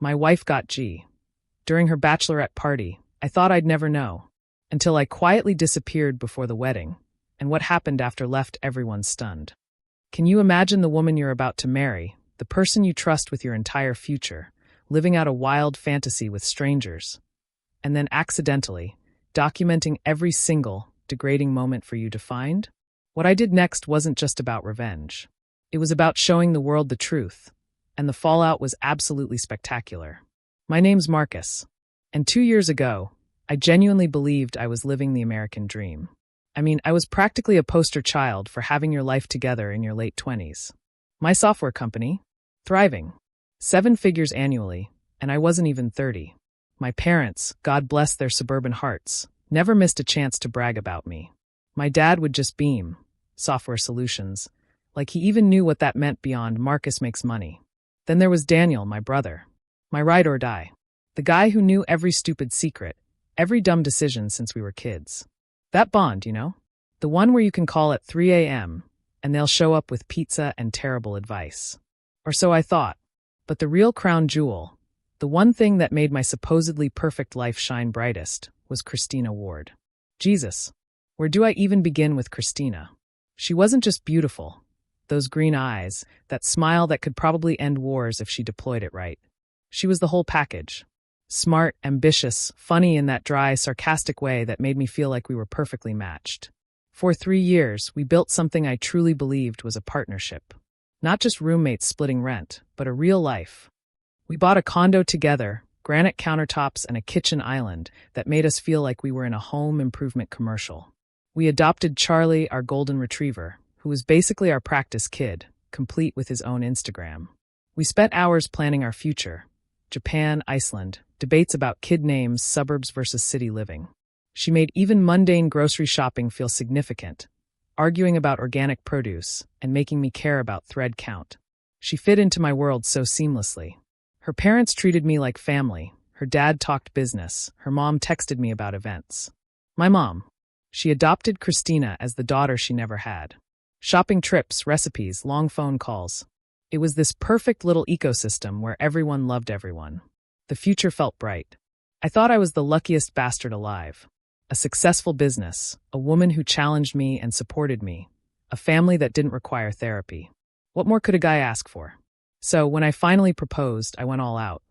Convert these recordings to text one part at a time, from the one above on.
My wife got G. During her bachelorette party, I thought I'd never know, until I quietly disappeared before the wedding, and what happened after left everyone stunned. Can you imagine the woman you're about to marry, the person you trust with your entire future, living out a wild fantasy with strangers, and then accidentally documenting every single degrading moment for you to find? What I did next wasn't just about revenge. It was about showing the world the truth, and the fallout was absolutely spectacular. My name's Marcus, and 2 years ago, I genuinely believed I was living the American dream. I mean, I was practically a poster child for having your life together in your late 20s. My software company, thriving, 7 figures annually, and I wasn't even 30. My parents, God bless their suburban hearts, never missed a chance to brag about me. My dad would just beam, software solutions, like he even knew what that meant beyond Marcus makes money. Then there was Daniel, my brother, my ride or die, the guy who knew every stupid secret, every dumb decision since we were kids. That bond, you know? The one where you can call at 3 a.m. and they'll show up with pizza and terrible advice. Or so I thought. But the real crown jewel, the one thing that made my supposedly perfect life shine brightest, was Christina Ward. Jesus, where do I even begin with Christina? She wasn't just beautiful. Those green eyes, that smile that could probably end wars if she deployed it right. She was the whole package. Smart, ambitious, funny in that dry, sarcastic way that made me feel like we were perfectly matched. For 3 years, we built something I truly believed was a partnership. Not just roommates splitting rent, but a real life. We bought a condo together, granite countertops and a kitchen island that made us feel like we were in a home improvement commercial. We adopted Charlie, our golden retriever, who was basically our practice kid, complete with his own Instagram. We spent hours planning our future. Japan, Iceland, debates about kid names, suburbs versus city living. She made even mundane grocery shopping feel significant, arguing about organic produce and making me care about thread count. She fit into my world so seamlessly. Her parents treated me like family. Her dad talked business. Her mom texted me about events. My mom, she adopted Christina as the daughter she never had. Shopping trips, recipes, long phone calls. It was this perfect little ecosystem where everyone loved everyone. The future felt bright. I thought I was the luckiest bastard alive. A successful business, a woman who challenged me and supported me, a family that didn't require therapy. What more could a guy ask for? So when I finally proposed, I went all out.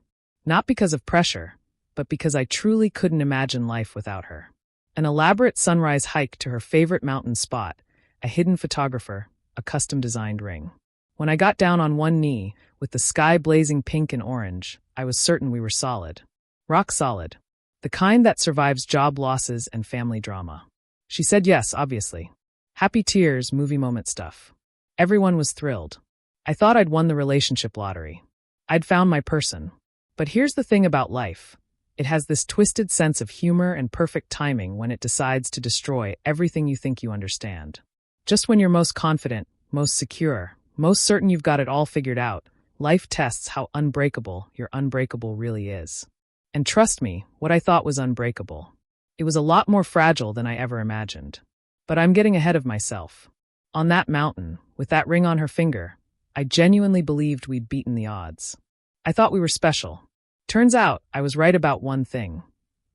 Not because of pressure, but because I truly couldn't imagine life without her. An elaborate sunrise hike to her favorite mountain spot, a hidden photographer, a custom-designed ring. When I got down on one knee, with the sky blazing pink and orange, I was certain we were solid. Rock solid. The kind that survives job losses and family drama. She said yes, obviously. Happy tears, movie moment stuff. Everyone was thrilled. I thought I'd won the relationship lottery. I'd found my person. But here's the thing about life. It has this twisted sense of humor and perfect timing when it decides to destroy everything you think you understand. Just when you're most confident, most secure, most certain you've got it all figured out, life tests how unbreakable your unbreakable really is. And trust me, what I thought was unbreakable. It was a lot more fragile than I ever imagined. But I'm getting ahead of myself. On that mountain, with that ring on her finger, I genuinely believed we'd beaten the odds. I thought we were special. Turns out, I was right about one thing.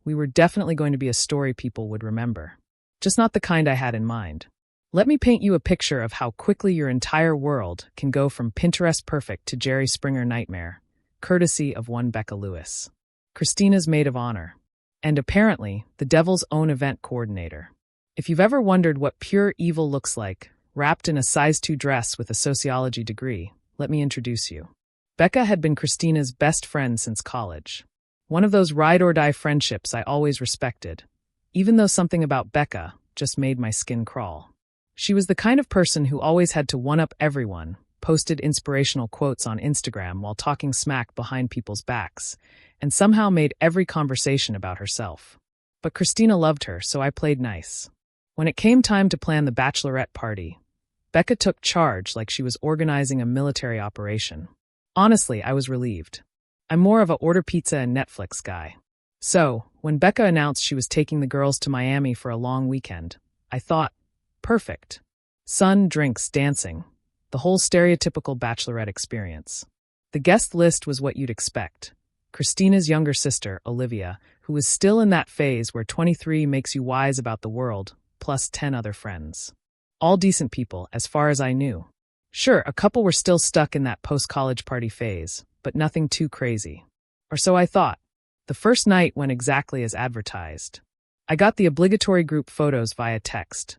We were definitely going to be a story people would remember. Just not the kind I had in mind. Let me paint you a picture of how quickly your entire world can go from Pinterest perfect to Jerry Springer nightmare, courtesy of one Becca Lewis. Christina's maid of honor. And apparently, the devil's own event coordinator. If you've ever wondered what pure evil looks like, wrapped in a size 2 dress with a sociology degree, let me introduce you. Becca had been Christina's best friend since college. One of those ride-or-die friendships I always respected, even though something about Becca just made my skin crawl. She was the kind of person who always had to one-up everyone, posted inspirational quotes on Instagram while talking smack behind people's backs, and somehow made every conversation about herself. But Christina loved her, so I played nice. When it came time to plan the bachelorette party, Becca took charge like she was organizing a military operation. Honestly, I was relieved. I'm more of a order pizza and Netflix guy. So, when Becca announced she was taking the girls to Miami for a long weekend, I thought, perfect. Sun, drinks, dancing. The whole stereotypical bachelorette experience. The guest list was what you'd expect. Christina's younger sister, Olivia, who was still in that phase where 23 makes you wise about the world, plus 10 other friends. All decent people, as far as I knew. Sure, a couple were still stuck in that post-college party phase, but nothing too crazy. Or so I thought. The first night went exactly as advertised. I got the obligatory group photos via text.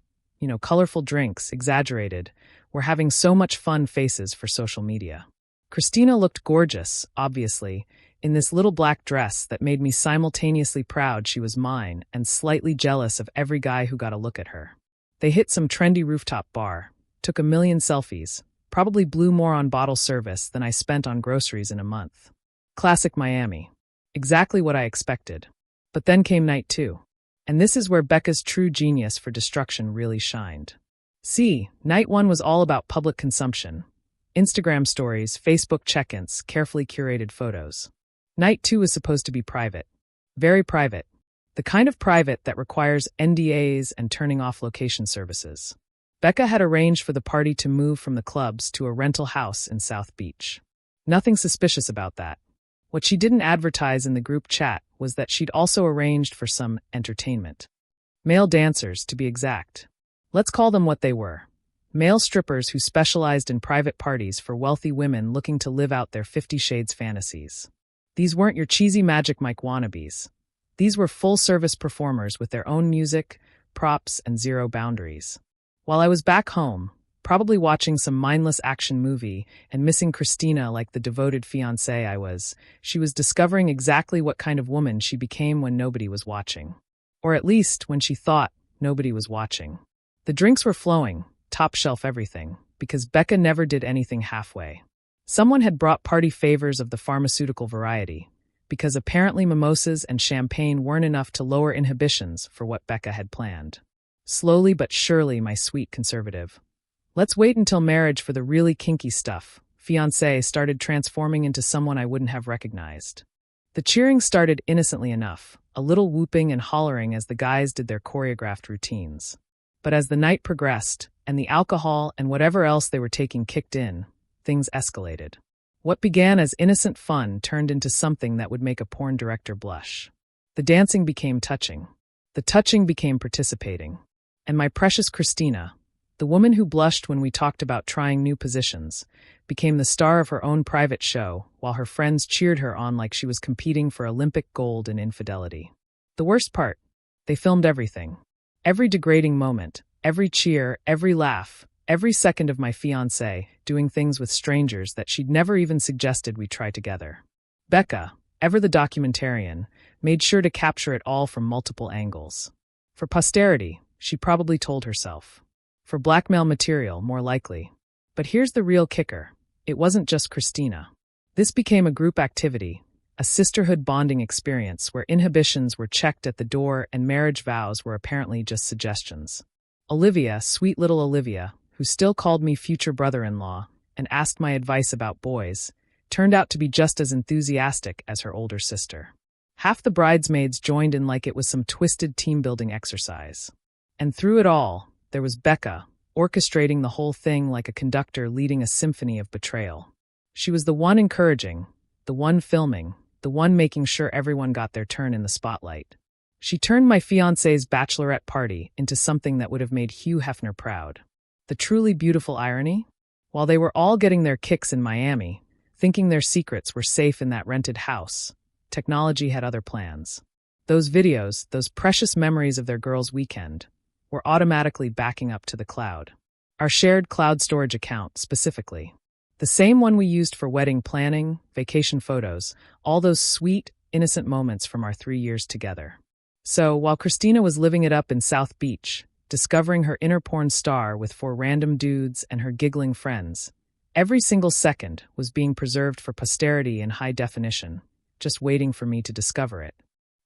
Colorful drinks, exaggerated. We're having so much fun faces for social media. Christina looked gorgeous, obviously, in this little black dress that made me simultaneously proud she was mine and slightly jealous of every guy who got a look at her. They hit some trendy rooftop bar, took 1,000,000 selfies, probably blew more on bottle service than I spent on groceries in a month. Classic Miami. Exactly what I expected. But then came night 2. And this is where Becca's true genius for destruction really shined. See, night 1 was all about public consumption. Instagram stories, Facebook check-ins, carefully curated photos. Night 2 was supposed to be private. Very private. The kind of private that requires NDAs and turning off location services. Becca had arranged for the party to move from the clubs to a rental house in South Beach. Nothing suspicious about that. What she didn't advertise in the group chat was that she'd also arranged for some entertainment. Male dancers, to be exact. Let's call them what they were. Male strippers who specialized in private parties for wealthy women looking to live out their 50 Shades fantasies. These weren't your cheesy Magic Mike wannabes. These were full-service performers with their own music, props, and zero boundaries. While I was back home, probably watching some mindless action movie and missing Christina like the devoted fiancée I was, she was discovering exactly what kind of woman she became when nobody was watching. Or at least when she thought nobody was watching. The drinks were flowing, top shelf everything, because Becca never did anything halfway. Someone had brought party favors of the pharmaceutical variety, because apparently mimosas and champagne weren't enough to lower inhibitions for what Becca had planned. Slowly but surely, my sweet conservative. Let's wait until marriage for the really kinky stuff. Fiancé started transforming into someone I wouldn't have recognized. The cheering started innocently enough, a little whooping and hollering as the guys did their choreographed routines. But as the night progressed, and the alcohol and whatever else they were taking kicked in, things escalated. What began as innocent fun turned into something that would make a porn director blush. The dancing became touching. The touching became participating. And my precious Christina, the woman who blushed when we talked about trying new positions, became the star of her own private show, while her friends cheered her on like she was competing for Olympic gold in infidelity. The worst part, they filmed everything. Every degrading moment, every cheer, every laugh, every second of my fiancé doing things with strangers that she'd never even suggested we try together. Becca, ever the documentarian, made sure to capture it all from multiple angles. For posterity, she probably told herself. For blackmail material, more likely. But here's the real kicker. It wasn't just Christina. This became a group activity, a sisterhood bonding experience where inhibitions were checked at the door and marriage vows were apparently just suggestions. Olivia, sweet little Olivia, who still called me future brother-in-law and asked my advice about boys, turned out to be just as enthusiastic as her older sister. Half the bridesmaids joined in like it was some twisted team-building exercise. And through it all, there was Becca, orchestrating the whole thing like a conductor leading a symphony of betrayal. She was the one encouraging, the one filming, the one making sure everyone got their turn in the spotlight. She turned my fiancé's bachelorette party into something that would have made Hugh Hefner proud. The truly beautiful irony? While they were all getting their kicks in Miami, thinking their secrets were safe in that rented house, technology had other plans. Those videos, those precious memories of their girls' weekend, were automatically backing up to the cloud. Our shared cloud storage account, specifically. The same one we used for wedding planning, vacation photos, all those sweet, innocent moments from our 3 years together. So, while Christina was living it up in South Beach, discovering her inner porn star with 4 random dudes and her giggling friends, every single second was being preserved for posterity in high definition, just waiting for me to discover it.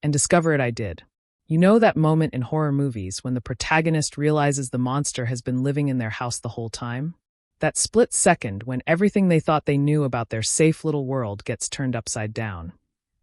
And discover it I did. You know that moment in horror movies when the protagonist realizes the monster has been living in their house the whole time? That split second when everything they thought they knew about their safe little world gets turned upside down.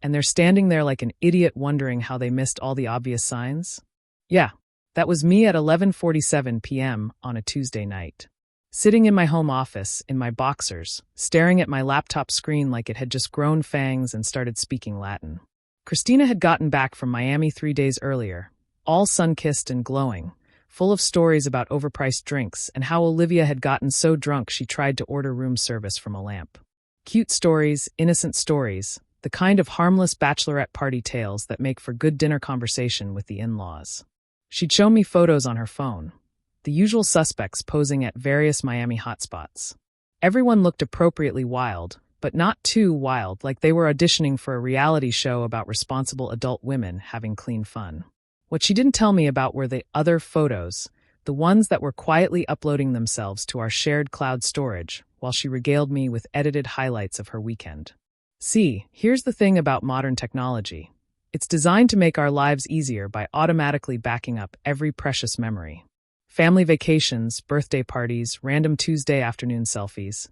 And they're standing there like an idiot wondering how they missed all the obvious signs? Yeah, that was me at 11:47 p.m. on a Tuesday night. Sitting in my home office, in my boxers, staring at my laptop screen like it had just grown fangs and started speaking Latin. Christina had gotten back from Miami 3 days earlier, all sun-kissed and glowing, full of stories about overpriced drinks and how Olivia had gotten so drunk she tried to order room service from a lamp. Cute stories, innocent stories, the kind of harmless bachelorette party tales that make for good dinner conversation with the in-laws. She'd show me photos on her phone, the usual suspects posing at various Miami hotspots. Everyone looked appropriately wild, but not too wild, like they were auditioning for a reality show about responsible adult women having clean fun. What she didn't tell me about were the other photos, the ones that were quietly uploading themselves to our shared cloud storage, while she regaled me with edited highlights of her weekend. See, here's the thing about modern technology. It's designed to make our lives easier by automatically backing up every precious memory. Family vacations, birthday parties, random Tuesday afternoon selfies,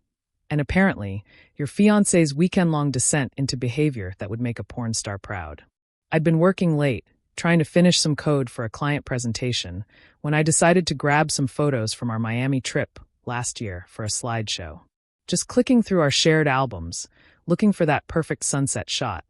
and apparently, your fiancé's weekend-long descent into behavior that would make a porn star proud. I'd been working late, trying to finish some code for a client presentation, when I decided to grab some photos from our Miami trip last year for a slideshow. Just clicking through our shared albums, looking for that perfect sunset shot,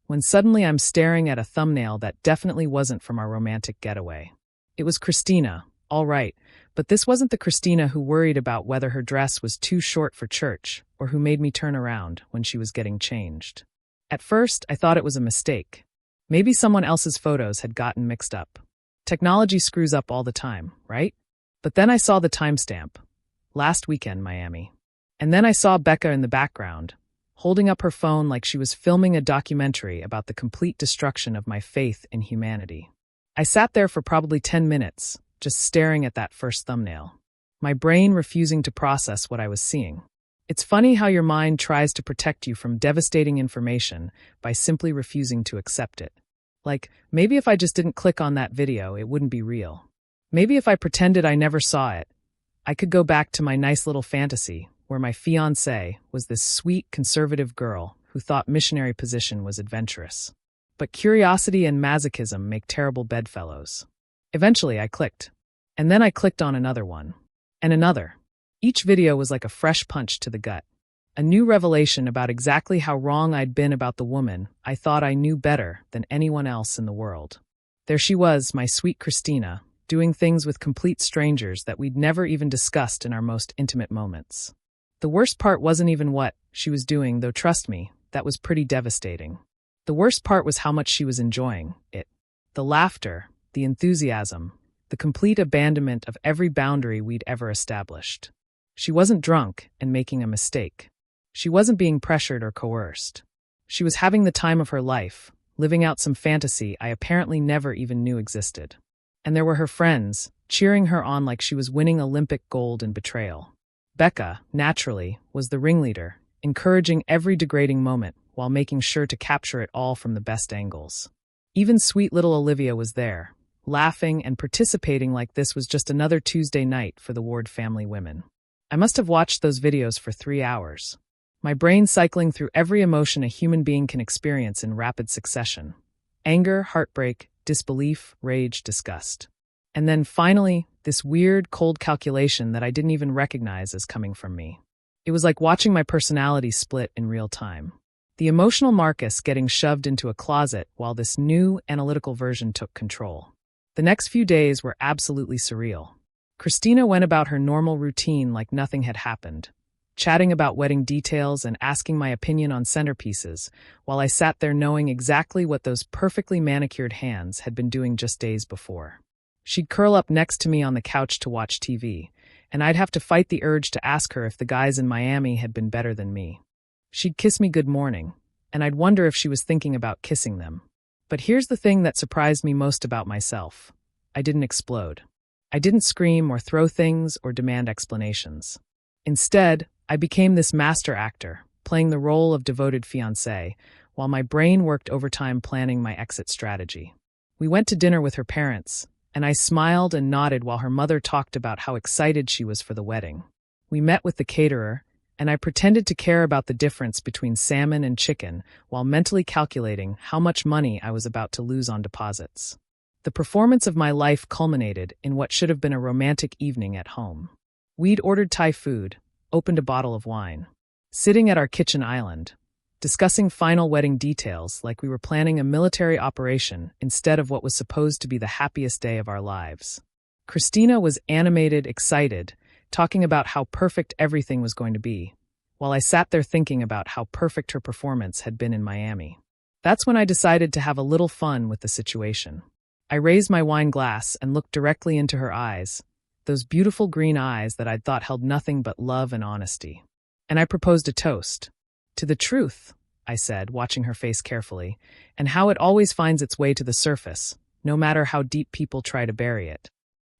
when suddenly I'm staring at a thumbnail that definitely wasn't from our romantic getaway. It was Christina, all right, but this wasn't the Christina who worried about whether her dress was too short for church or who made me turn around when she was getting changed. At first, I thought it was a mistake. Maybe someone else's photos had gotten mixed up. Technology screws up all the time, right? But then I saw the timestamp. Last weekend, Miami. And then I saw Becca in the background, holding up her phone like she was filming a documentary about the complete destruction of my faith in humanity. I sat there for probably 10 minutes, just staring at that first thumbnail, my brain refusing to process what I was seeing. It's funny how your mind tries to protect you from devastating information by simply refusing to accept it. Like, maybe if I just didn't click on that video, it wouldn't be real. Maybe if I pretended I never saw it, I could go back to my nice little fantasy where my fiancé was this sweet conservative girl who thought missionary position was adventurous. But curiosity and masochism make terrible bedfellows. Eventually I clicked. And then I clicked on another one. And another. Each video was like a fresh punch to the gut. A new revelation about exactly how wrong I'd been about the woman I thought I knew better than anyone else in the world. There she was, my sweet Christina, doing things with complete strangers that we'd never even discussed in our most intimate moments. The worst part wasn't even what she was doing, though trust me, that was pretty devastating. The worst part was how much she was enjoying it. The laughter, the enthusiasm, the complete abandonment of every boundary we'd ever established. She wasn't drunk and making a mistake. She wasn't being pressured or coerced. She was having the time of her life, living out some fantasy I apparently never even knew existed. And there were her friends, cheering her on like she was winning Olympic gold in betrayal. Becca, naturally, was the ringleader, encouraging every degrading moment while making sure to capture it all from the best angles. Even sweet little Olivia was there, laughing and participating like this was just another Tuesday night for the Ward family women. I must have watched those videos for 3 hours. My brain cycling through every emotion a human being can experience in rapid succession. Anger, heartbreak, disbelief, rage, disgust. And then finally, this weird, cold calculation that I didn't even recognize as coming from me. It was like watching my personality split in real time. The emotional Marcus getting shoved into a closet while this new, analytical version took control. The next few days were absolutely surreal. Christina went about her normal routine like nothing had happened, chatting about wedding details and asking my opinion on centerpieces, while I sat there knowing exactly what those perfectly manicured hands had been doing just days before. She'd curl up next to me on the couch to watch TV, and I'd have to fight the urge to ask her if the guys in Miami had been better than me. She'd kiss me good morning, and I'd wonder if she was thinking about kissing them. But here's the thing that surprised me most about myself. I didn't explode. I didn't scream or throw things or demand explanations. Instead, I became this master actor, playing the role of devoted fiancé, while my brain worked overtime planning my exit strategy. We went to dinner with her parents, and I smiled and nodded while her mother talked about how excited she was for the wedding. We met with the caterer, and I pretended to care about the difference between salmon and chicken while mentally calculating how much money I was about to lose on deposits. The performance of my life culminated in what should have been a romantic evening at home. We'd ordered Thai food, opened a bottle of wine, sitting at our kitchen island, discussing final wedding details like we were planning a military operation instead of what was supposed to be the happiest day of our lives. Christina was animated, excited, talking about how perfect everything was going to be, while I sat there thinking about how perfect her performance had been in Miami. That's when I decided to have a little fun with the situation. I raised my wine glass and looked directly into her eyes, those beautiful green eyes that I'd thought held nothing but love and honesty. And I proposed a toast. To the truth, I said, watching her face carefully, and how it always finds its way to the surface, no matter how deep people try to bury it.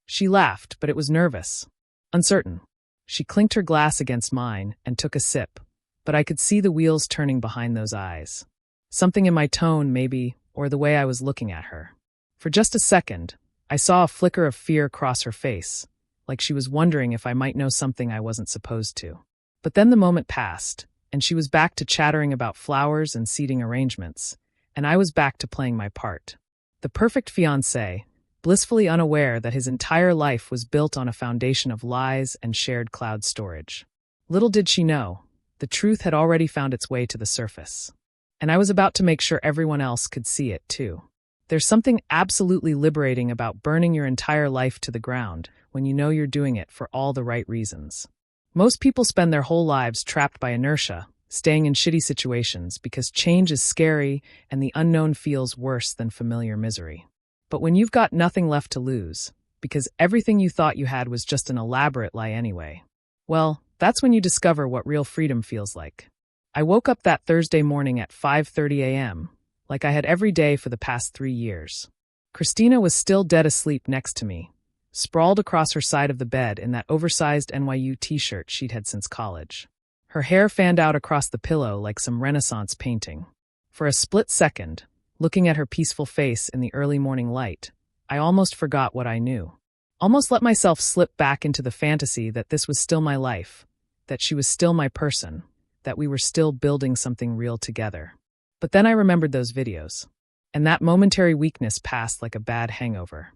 She laughed, but it was nervous, uncertain. She clinked her glass against mine and took a sip, but I could see the wheels turning behind those eyes. Something in my tone, maybe, or the way I was looking at her. For just a second, I saw a flicker of fear cross her face, like she was wondering if I might know something I wasn't supposed to. But then the moment passed, and she was back to chattering about flowers and seating arrangements, and I was back to playing my part. The perfect fiancé, blissfully unaware that his entire life was built on a foundation of lies and shared cloud storage. Little did she know, the truth had already found its way to the surface. And I was about to make sure everyone else could see it, too. There's something absolutely liberating about burning your entire life to the ground when you know you're doing it for all the right reasons. Most people spend their whole lives trapped by inertia, staying in shitty situations because change is scary and the unknown feels worse than familiar misery. But when you've got nothing left to lose, because everything you thought you had was just an elaborate lie anyway, well, that's when you discover what real freedom feels like. I woke up that Thursday morning at 5:30 a.m., like I had every day for the past 3 years. Christina was still dead asleep next to me, sprawled across her side of the bed in that oversized NYU t-shirt she'd had since college. Her hair fanned out across the pillow like some Renaissance painting. For a split second, looking at her peaceful face in the early morning light, I almost forgot what I knew. Almost let myself slip back into the fantasy that this was still my life, that she was still my person, that we were still building something real together. But then I remembered those videos, and that momentary weakness passed like a bad hangover.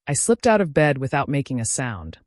I slipped out of bed without making a sound,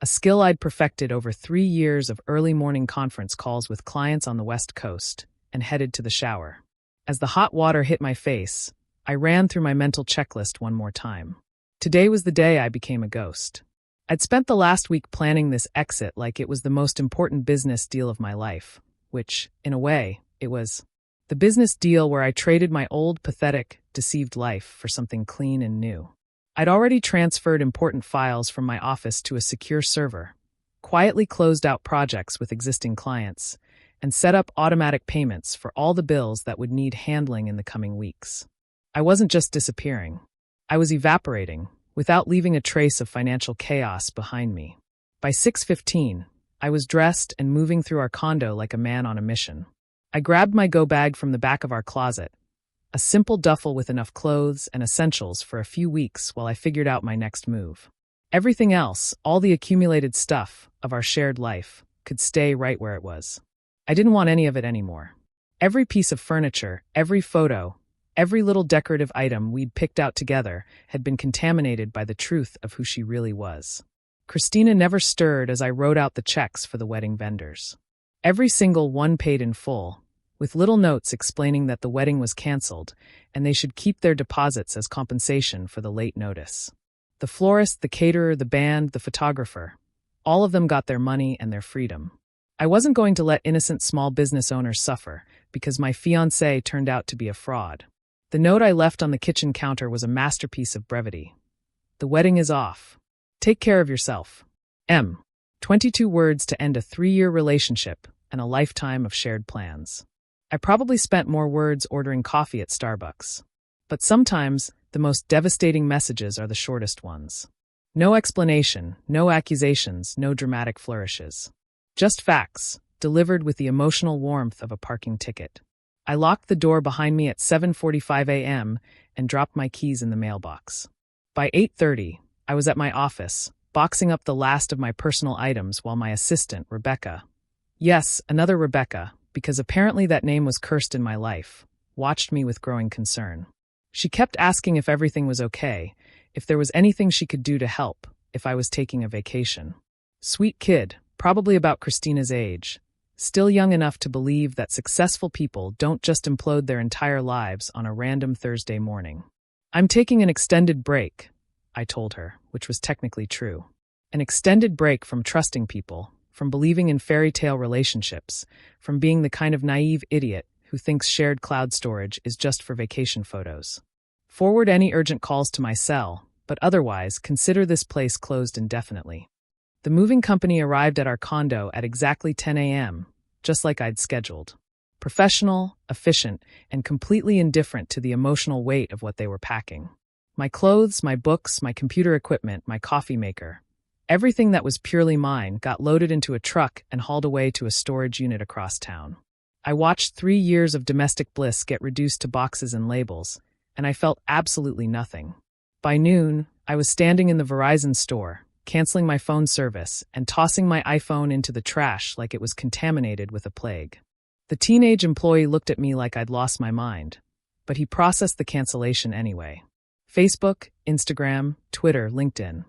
a skill I'd perfected over 3 years of early morning conference calls with clients on the West Coast, and headed to the shower. As the hot water hit my face, I ran through my mental checklist one more time. Today was the day I became a ghost. I'd spent the last week planning this exit like it was the most important business deal of my life, which, in a way, it was. The business deal where I traded my old, pathetic, deceived life for something clean and new. I'd already transferred important files from my office to a secure server, quietly closed out projects with existing clients, and set up automatic payments for all the bills that would need handling in the coming weeks. I wasn't just disappearing. I was evaporating, without leaving a trace of financial chaos behind me. By 6:15, I was dressed and moving through our condo like a man on a mission. I grabbed my go bag from the back of our closet, a simple duffel with enough clothes and essentials for a few weeks while I figured out my next move. Everything else, all the accumulated stuff of our shared life, could stay right where it was. I didn't want any of it anymore. Every piece of furniture, every photo, every little decorative item we'd picked out together had been contaminated by the truth of who she really was. Christina never stirred as I wrote out the checks for the wedding vendors. Every single one paid in full, with little notes explaining that the wedding was canceled and they should keep their deposits as compensation for the late notice. The florist, the caterer, the band, the photographer, all of them got their money and their freedom. I wasn't going to let innocent small business owners suffer because my fiancé turned out to be a fraud. The note I left on the kitchen counter was a masterpiece of brevity. The wedding is off. Take care of yourself. 22 words to end a 3-year relationship and a lifetime of shared plans. I probably spent more words ordering coffee at Starbucks. But sometimes, the most devastating messages are the shortest ones. No explanation, no accusations, no dramatic flourishes. Just facts, delivered with the emotional warmth of a parking ticket. I locked the door behind me at 7:45 a.m. and dropped my keys in the mailbox. By 8:30, I was at my office, boxing up the last of my personal items while my assistant, Rebecca, yes, another Rebecca, because apparently that name was cursed in my life, watched me with growing concern. She kept asking if everything was okay, if there was anything she could do to help, if I was taking a vacation. Sweet kid, probably about Christina's age, still young enough to believe that successful people don't just implode their entire lives on a random Thursday morning. "I'm taking an extended break," I told her, which was technically true. An extended break from trusting people, from believing in fairy tale relationships, from being the kind of naive idiot who thinks shared cloud storage is just for vacation photos. Forward any urgent calls to my cell, but otherwise consider this place closed indefinitely. The moving company arrived at our condo at exactly 10 a.m., just like I'd scheduled. Professional, efficient, and completely indifferent to the emotional weight of what they were packing. My clothes, my books, my computer equipment, my coffee maker. Everything that was purely mine got loaded into a truck and hauled away to a storage unit across town. I watched 3 years of domestic bliss get reduced to boxes and labels, and I felt absolutely nothing. By noon, I was standing in the Verizon store, canceling my phone service and tossing my iPhone into the trash like it was contaminated with a plague. The teenage employee looked at me like I'd lost my mind, but he processed the cancellation anyway. Facebook, Instagram, Twitter, LinkedIn.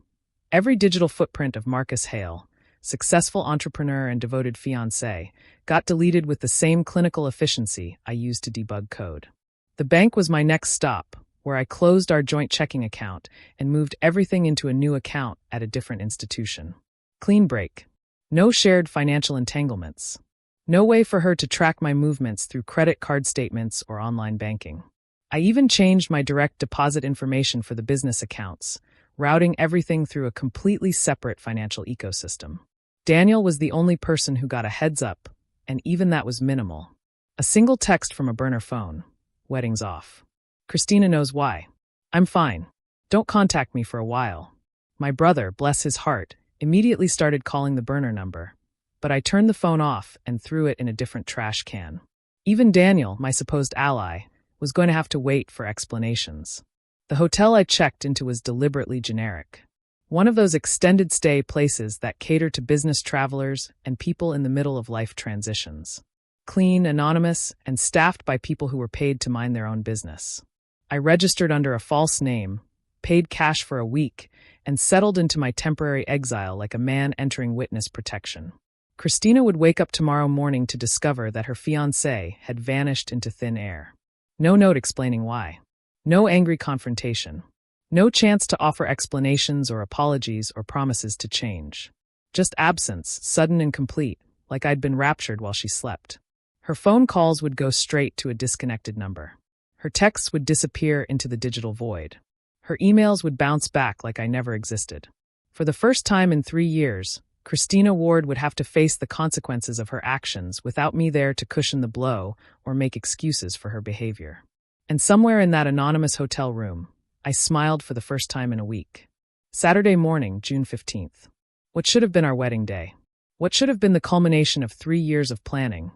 Every digital footprint of Marcus Hale, successful entrepreneur and devoted fiancé, got deleted with the same clinical efficiency I used to debug code. The bank was my next stop, where I closed our joint checking account and moved everything into a new account at a different institution. Clean break. No shared financial entanglements. No way for her to track my movements through credit card statements or online banking. I even changed my direct deposit information for the business accounts, routing everything through a completely separate financial ecosystem. Daniel was the only person who got a heads up, and even that was minimal. A single text from a burner phone. Wedding's off. Christina knows why. I'm fine. Don't contact me for a while. My brother, bless his heart, immediately started calling the burner number, but I turned the phone off and threw it in a different trash can. Even Daniel, my supposed ally, was going to have to wait for explanations. The hotel I checked into was deliberately generic. One of those extended stay places that cater to business travelers and people in the middle of life transitions. Clean, anonymous, and staffed by people who were paid to mind their own business. I registered under a false name, paid cash for a week, and settled into my temporary exile like a man entering witness protection. Christina would wake up tomorrow morning to discover that her fiancé had vanished into thin air. No note explaining why. No angry confrontation. No chance to offer explanations or apologies or promises to change. Just absence, sudden and complete, like I'd been raptured while she slept. Her phone calls would go straight to a disconnected number. Her texts would disappear into the digital void. Her emails would bounce back like I never existed. For the first time in 3 years, Christina Ward would have to face the consequences of her actions without me there to cushion the blow or make excuses for her behavior. And somewhere in that anonymous hotel room, I smiled for the first time in a week. Saturday morning, June 15th. What should have been our wedding day? What should have been the culmination of 3 years of planning?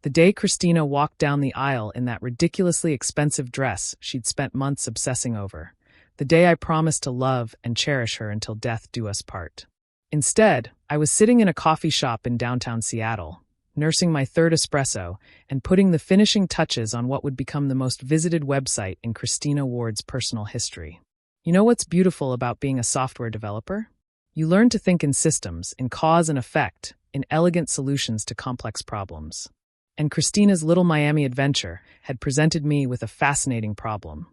The day Christina walked down the aisle in that ridiculously expensive dress she'd spent months obsessing over. The day I promised to love and cherish her until death do us part. Instead, I was sitting in a coffee shop in downtown Seattle, nursing my third espresso and putting the finishing touches on what would become the most visited website in Christina Ward's personal history. You know what's beautiful about being a software developer? You learn to think in systems, in cause and effect, in elegant solutions to complex problems. And Christina's little Miami adventure had presented me with a fascinating problem.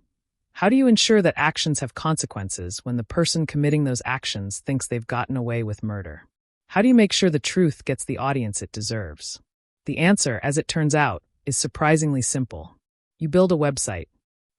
How do you ensure that actions have consequences when the person committing those actions thinks they've gotten away with murder? How do you make sure the truth gets the audience it deserves? The answer, as it turns out, is surprisingly simple. You build a website.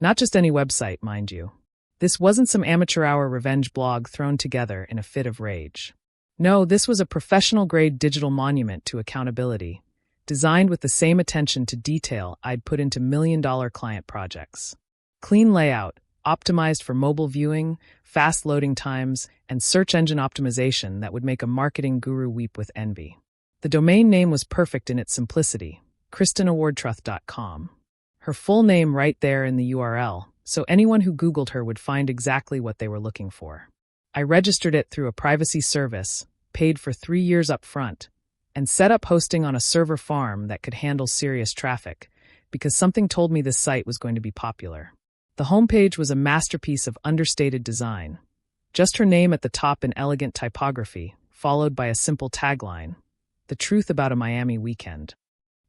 Not just any website, mind you. This wasn't some amateur hour revenge blog thrown together in a fit of rage. No, this was a professional-grade digital monument to accountability, designed with the same attention to detail I'd put into million-dollar client projects. Clean layout, optimized for mobile viewing, fast loading times, and search engine optimization that would make a marketing guru weep with envy. The domain name was perfect in its simplicity, KristinaWardTruth.com. Her full name right there in the URL, so anyone who Googled her would find exactly what they were looking for. I registered it through a privacy service, paid for 3 years up front, and set up hosting on a server farm that could handle serious traffic, because something told me this site was going to be popular. The homepage was a masterpiece of understated design. Just her name at the top in elegant typography, followed by a simple tagline, "The truth about a Miami weekend."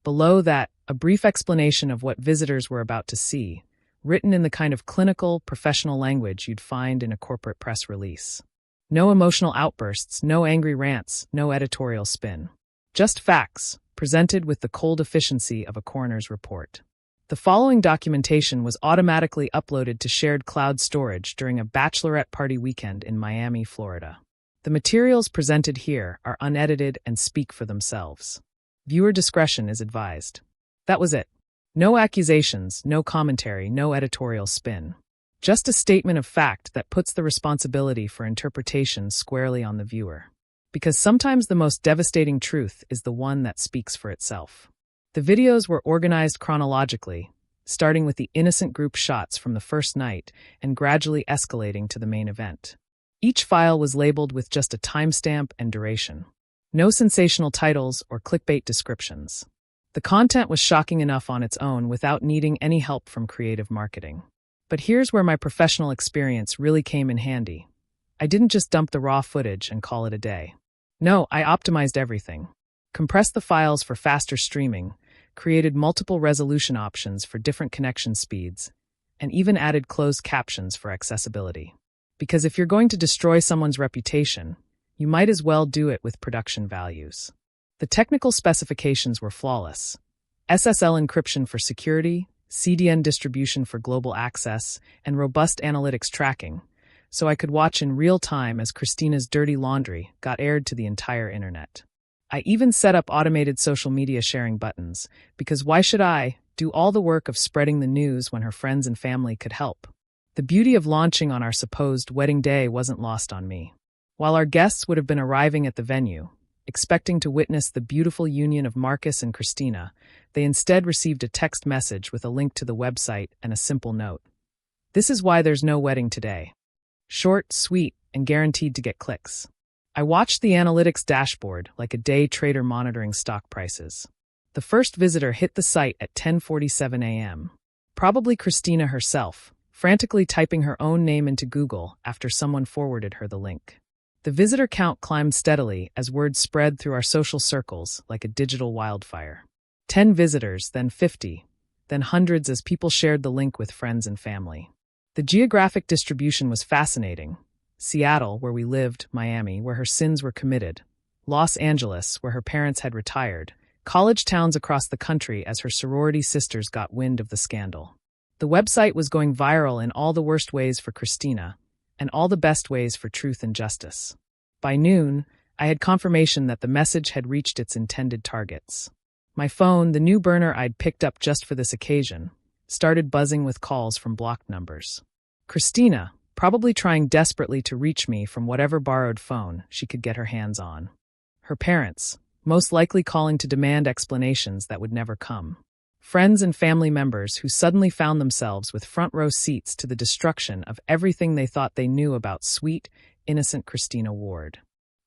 Below that, a brief explanation of what visitors were about to see, written in the kind of clinical, professional language you'd find in a corporate press release. No emotional outbursts, no angry rants, no editorial spin. Just facts, presented with the cold efficiency of a coroner's report. The following documentation was automatically uploaded to shared cloud storage during a bachelorette party weekend in Miami, Florida. The materials presented here are unedited and speak for themselves. Viewer discretion is advised. That was it. No accusations, no commentary, no editorial spin. Just a statement of fact that puts the responsibility for interpretation squarely on the viewer. Because sometimes the most devastating truth is the one that speaks for itself. The videos were organized chronologically, starting with the innocent group shots from the first night and gradually escalating to the main event. Each file was labeled with just a timestamp and duration. No sensational titles or clickbait descriptions. The content was shocking enough on its own without needing any help from creative marketing. But here's where my professional experience really came in handy. I didn't just dump the raw footage and call it a day. No, I optimized everything. Compressed the files for faster streaming, created multiple resolution options for different connection speeds, and even added closed captions for accessibility. Because if you're going to destroy someone's reputation, you might as well do it with production values. The technical specifications were flawless. SSL encryption for security, CDN distribution for global access, and robust analytics tracking, so I could watch in real time as Christina's dirty laundry got aired to the entire internet. I even set up automated social media sharing buttons, because why should I do all the work of spreading the news when her friends and family could help? The beauty of launching on our supposed wedding day wasn't lost on me. While our guests would have been arriving at the venue, expecting to witness the beautiful union of Marcus and Christina, they instead received a text message with a link to the website and a simple note. This is why there's no wedding today. Short, sweet, and guaranteed to get clicks. I watched the analytics dashboard like a day trader monitoring stock prices. The first visitor hit the site at 10:47 a.m. Probably Christina herself, frantically typing her own name into Google after someone forwarded her the link. The visitor count climbed steadily as word spread through our social circles like a digital wildfire. 10 visitors, then 50, then hundreds as people shared the link with friends and family. The geographic distribution was fascinating. Seattle, where we lived, Miami, where her sins were committed, Los Angeles, where her parents had retired, college towns across the country as her sorority sisters got wind of the scandal. The website was going viral in all the worst ways for Christina, and all the best ways for truth and justice. By noon, I had confirmation that the message had reached its intended targets. My phone, the new burner I'd picked up just for this occasion, started buzzing with calls from blocked numbers. Christina, probably trying desperately to reach me from whatever borrowed phone she could get her hands on. Her parents, most likely calling to demand explanations that would never come. Friends and family members who suddenly found themselves with front-row seats to the destruction of everything they thought they knew about sweet, innocent Christina Ward.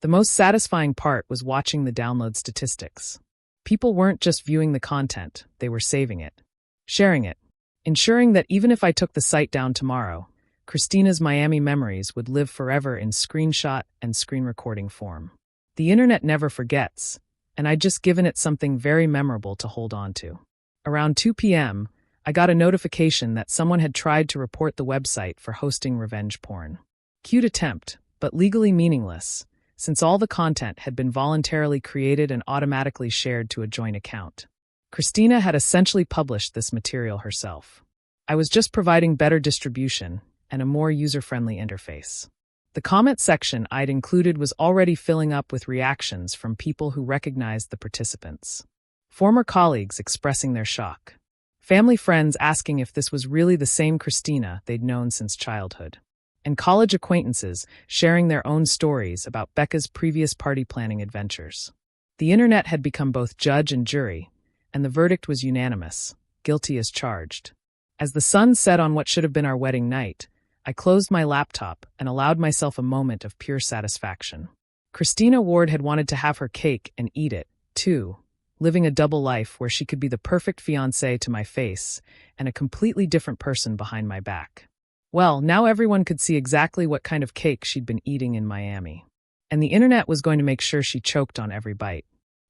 The most satisfying part was watching the download statistics. People weren't just viewing the content, they were saving it, sharing it, ensuring that even if I took the site down tomorrow, Christina's Miami memories would live forever in screenshot and screen recording form. The internet never forgets, and I'd just given it something very memorable to hold on to. Around 2 p.m., I got a notification that someone had tried to report the website for hosting revenge porn. Cute attempt, but legally meaningless, since all the content had been voluntarily created and automatically shared to a joint account. Christina had essentially published this material herself. I was just providing better distribution and a more user-friendly interface. The comment section I'd included was already filling up with reactions from people who recognized the participants. Former colleagues expressing their shock. Family friends asking if this was really the same Christina they'd known since childhood. And college acquaintances sharing their own stories about Becca's previous party planning adventures. The internet had become both judge and jury, and the verdict was unanimous, guilty as charged. As the sun set on what should have been our wedding night, I closed my laptop and allowed myself a moment of pure satisfaction. Christina Ward had wanted to have her cake and eat it, too, living a double life where she could be the perfect fiancée to my face and a completely different person behind my back. Well, now everyone could see exactly what kind of cake she'd been eating in Miami. And the internet was going to make sure she choked on every bite.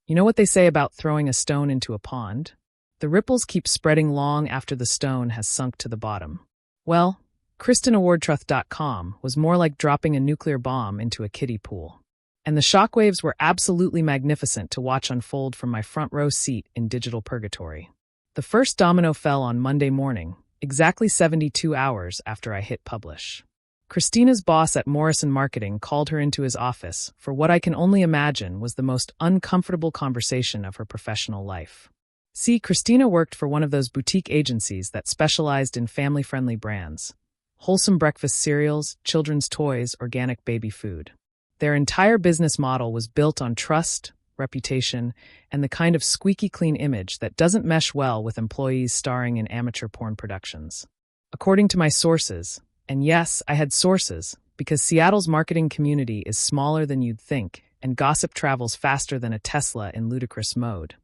You know what they say about throwing a stone into a pond? The ripples keep spreading long after the stone has sunk to the bottom. Well, KristenAwardTruth.com was more like dropping a nuclear bomb into a kiddie pool. And the shockwaves were absolutely magnificent to watch unfold from my front row seat in digital purgatory. The first domino fell on Monday morning, exactly 72 hours after I hit publish. Christina's boss at Morrison Marketing called her into his office for what I can only imagine was the most uncomfortable conversation of her professional life. See, Christina worked for one of those boutique agencies that specialized in family-friendly brands. Wholesome breakfast cereals, children's toys, organic baby food. Their entire business model was built on trust, reputation, and the kind of squeaky clean image that doesn't mesh well with employees starring in amateur porn productions. According to my sources, and yes, I had sources, because Seattle's marketing community is smaller than you'd think, and gossip travels faster than a Tesla in ludicrous mode.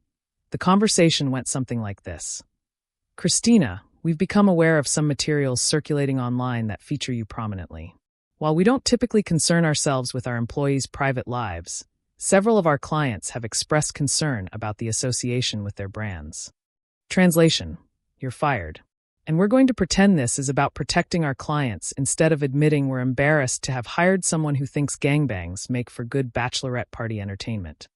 The conversation went something like this. Christina, we've become aware of some materials circulating online that feature you prominently. While we don't typically concern ourselves with our employees' private lives, several of our clients have expressed concern about the association with their brands. Translation: you're fired. And we're going to pretend this is about protecting our clients instead of admitting we're embarrassed to have hired someone who thinks gangbangs make for good bachelorette party entertainment.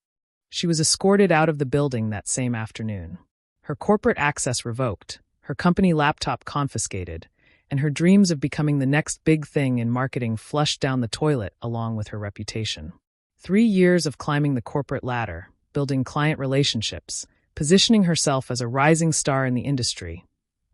She was escorted out of the building that same afternoon. Her corporate access revoked, her company laptop confiscated, and her dreams of becoming the next big thing in marketing flushed down the toilet along with her reputation. 3 years of climbing the corporate ladder, building client relationships, positioning herself as a rising star in the industry,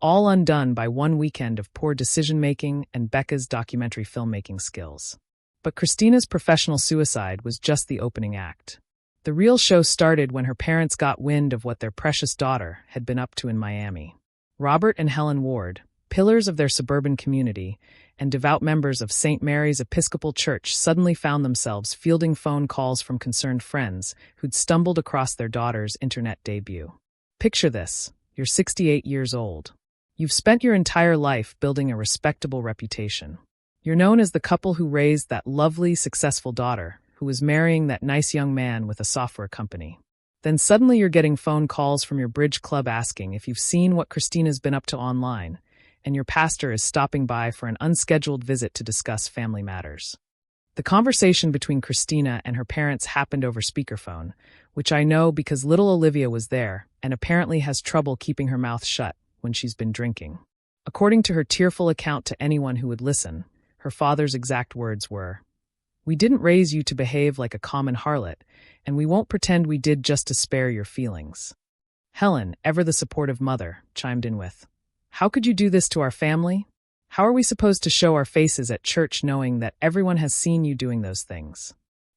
all undone by one weekend of poor decision-making and Becca's documentary filmmaking skills. But Christina's professional suicide was just the opening act. The real show started when her parents got wind of what their precious daughter had been up to in Miami. Robert and Helen Ward, pillars of their suburban community and devout members of St. Mary's Episcopal Church, suddenly found themselves fielding phone calls from concerned friends who'd stumbled across their daughter's internet debut. Picture this: you're 68 years old. You've spent your entire life building a respectable reputation. You're known as the couple who raised that lovely, successful daughter who was marrying that nice young man with a software company. Then suddenly you're getting phone calls from your bridge club asking if you've seen what Christina's been up to online, and your pastor is stopping by for an unscheduled visit to discuss family matters. The conversation between Christina and her parents happened over speakerphone, which I know because little Olivia was there and apparently has trouble keeping her mouth shut when she's been drinking. According to her tearful account to anyone who would listen, her father's exact words were, "We didn't raise you to behave like a common harlot, and we won't pretend we did just to spare your feelings." Helen, ever the supportive mother, chimed in with, "How could you do this to our family? How are we supposed to show our faces at church knowing that everyone has seen you doing those things?"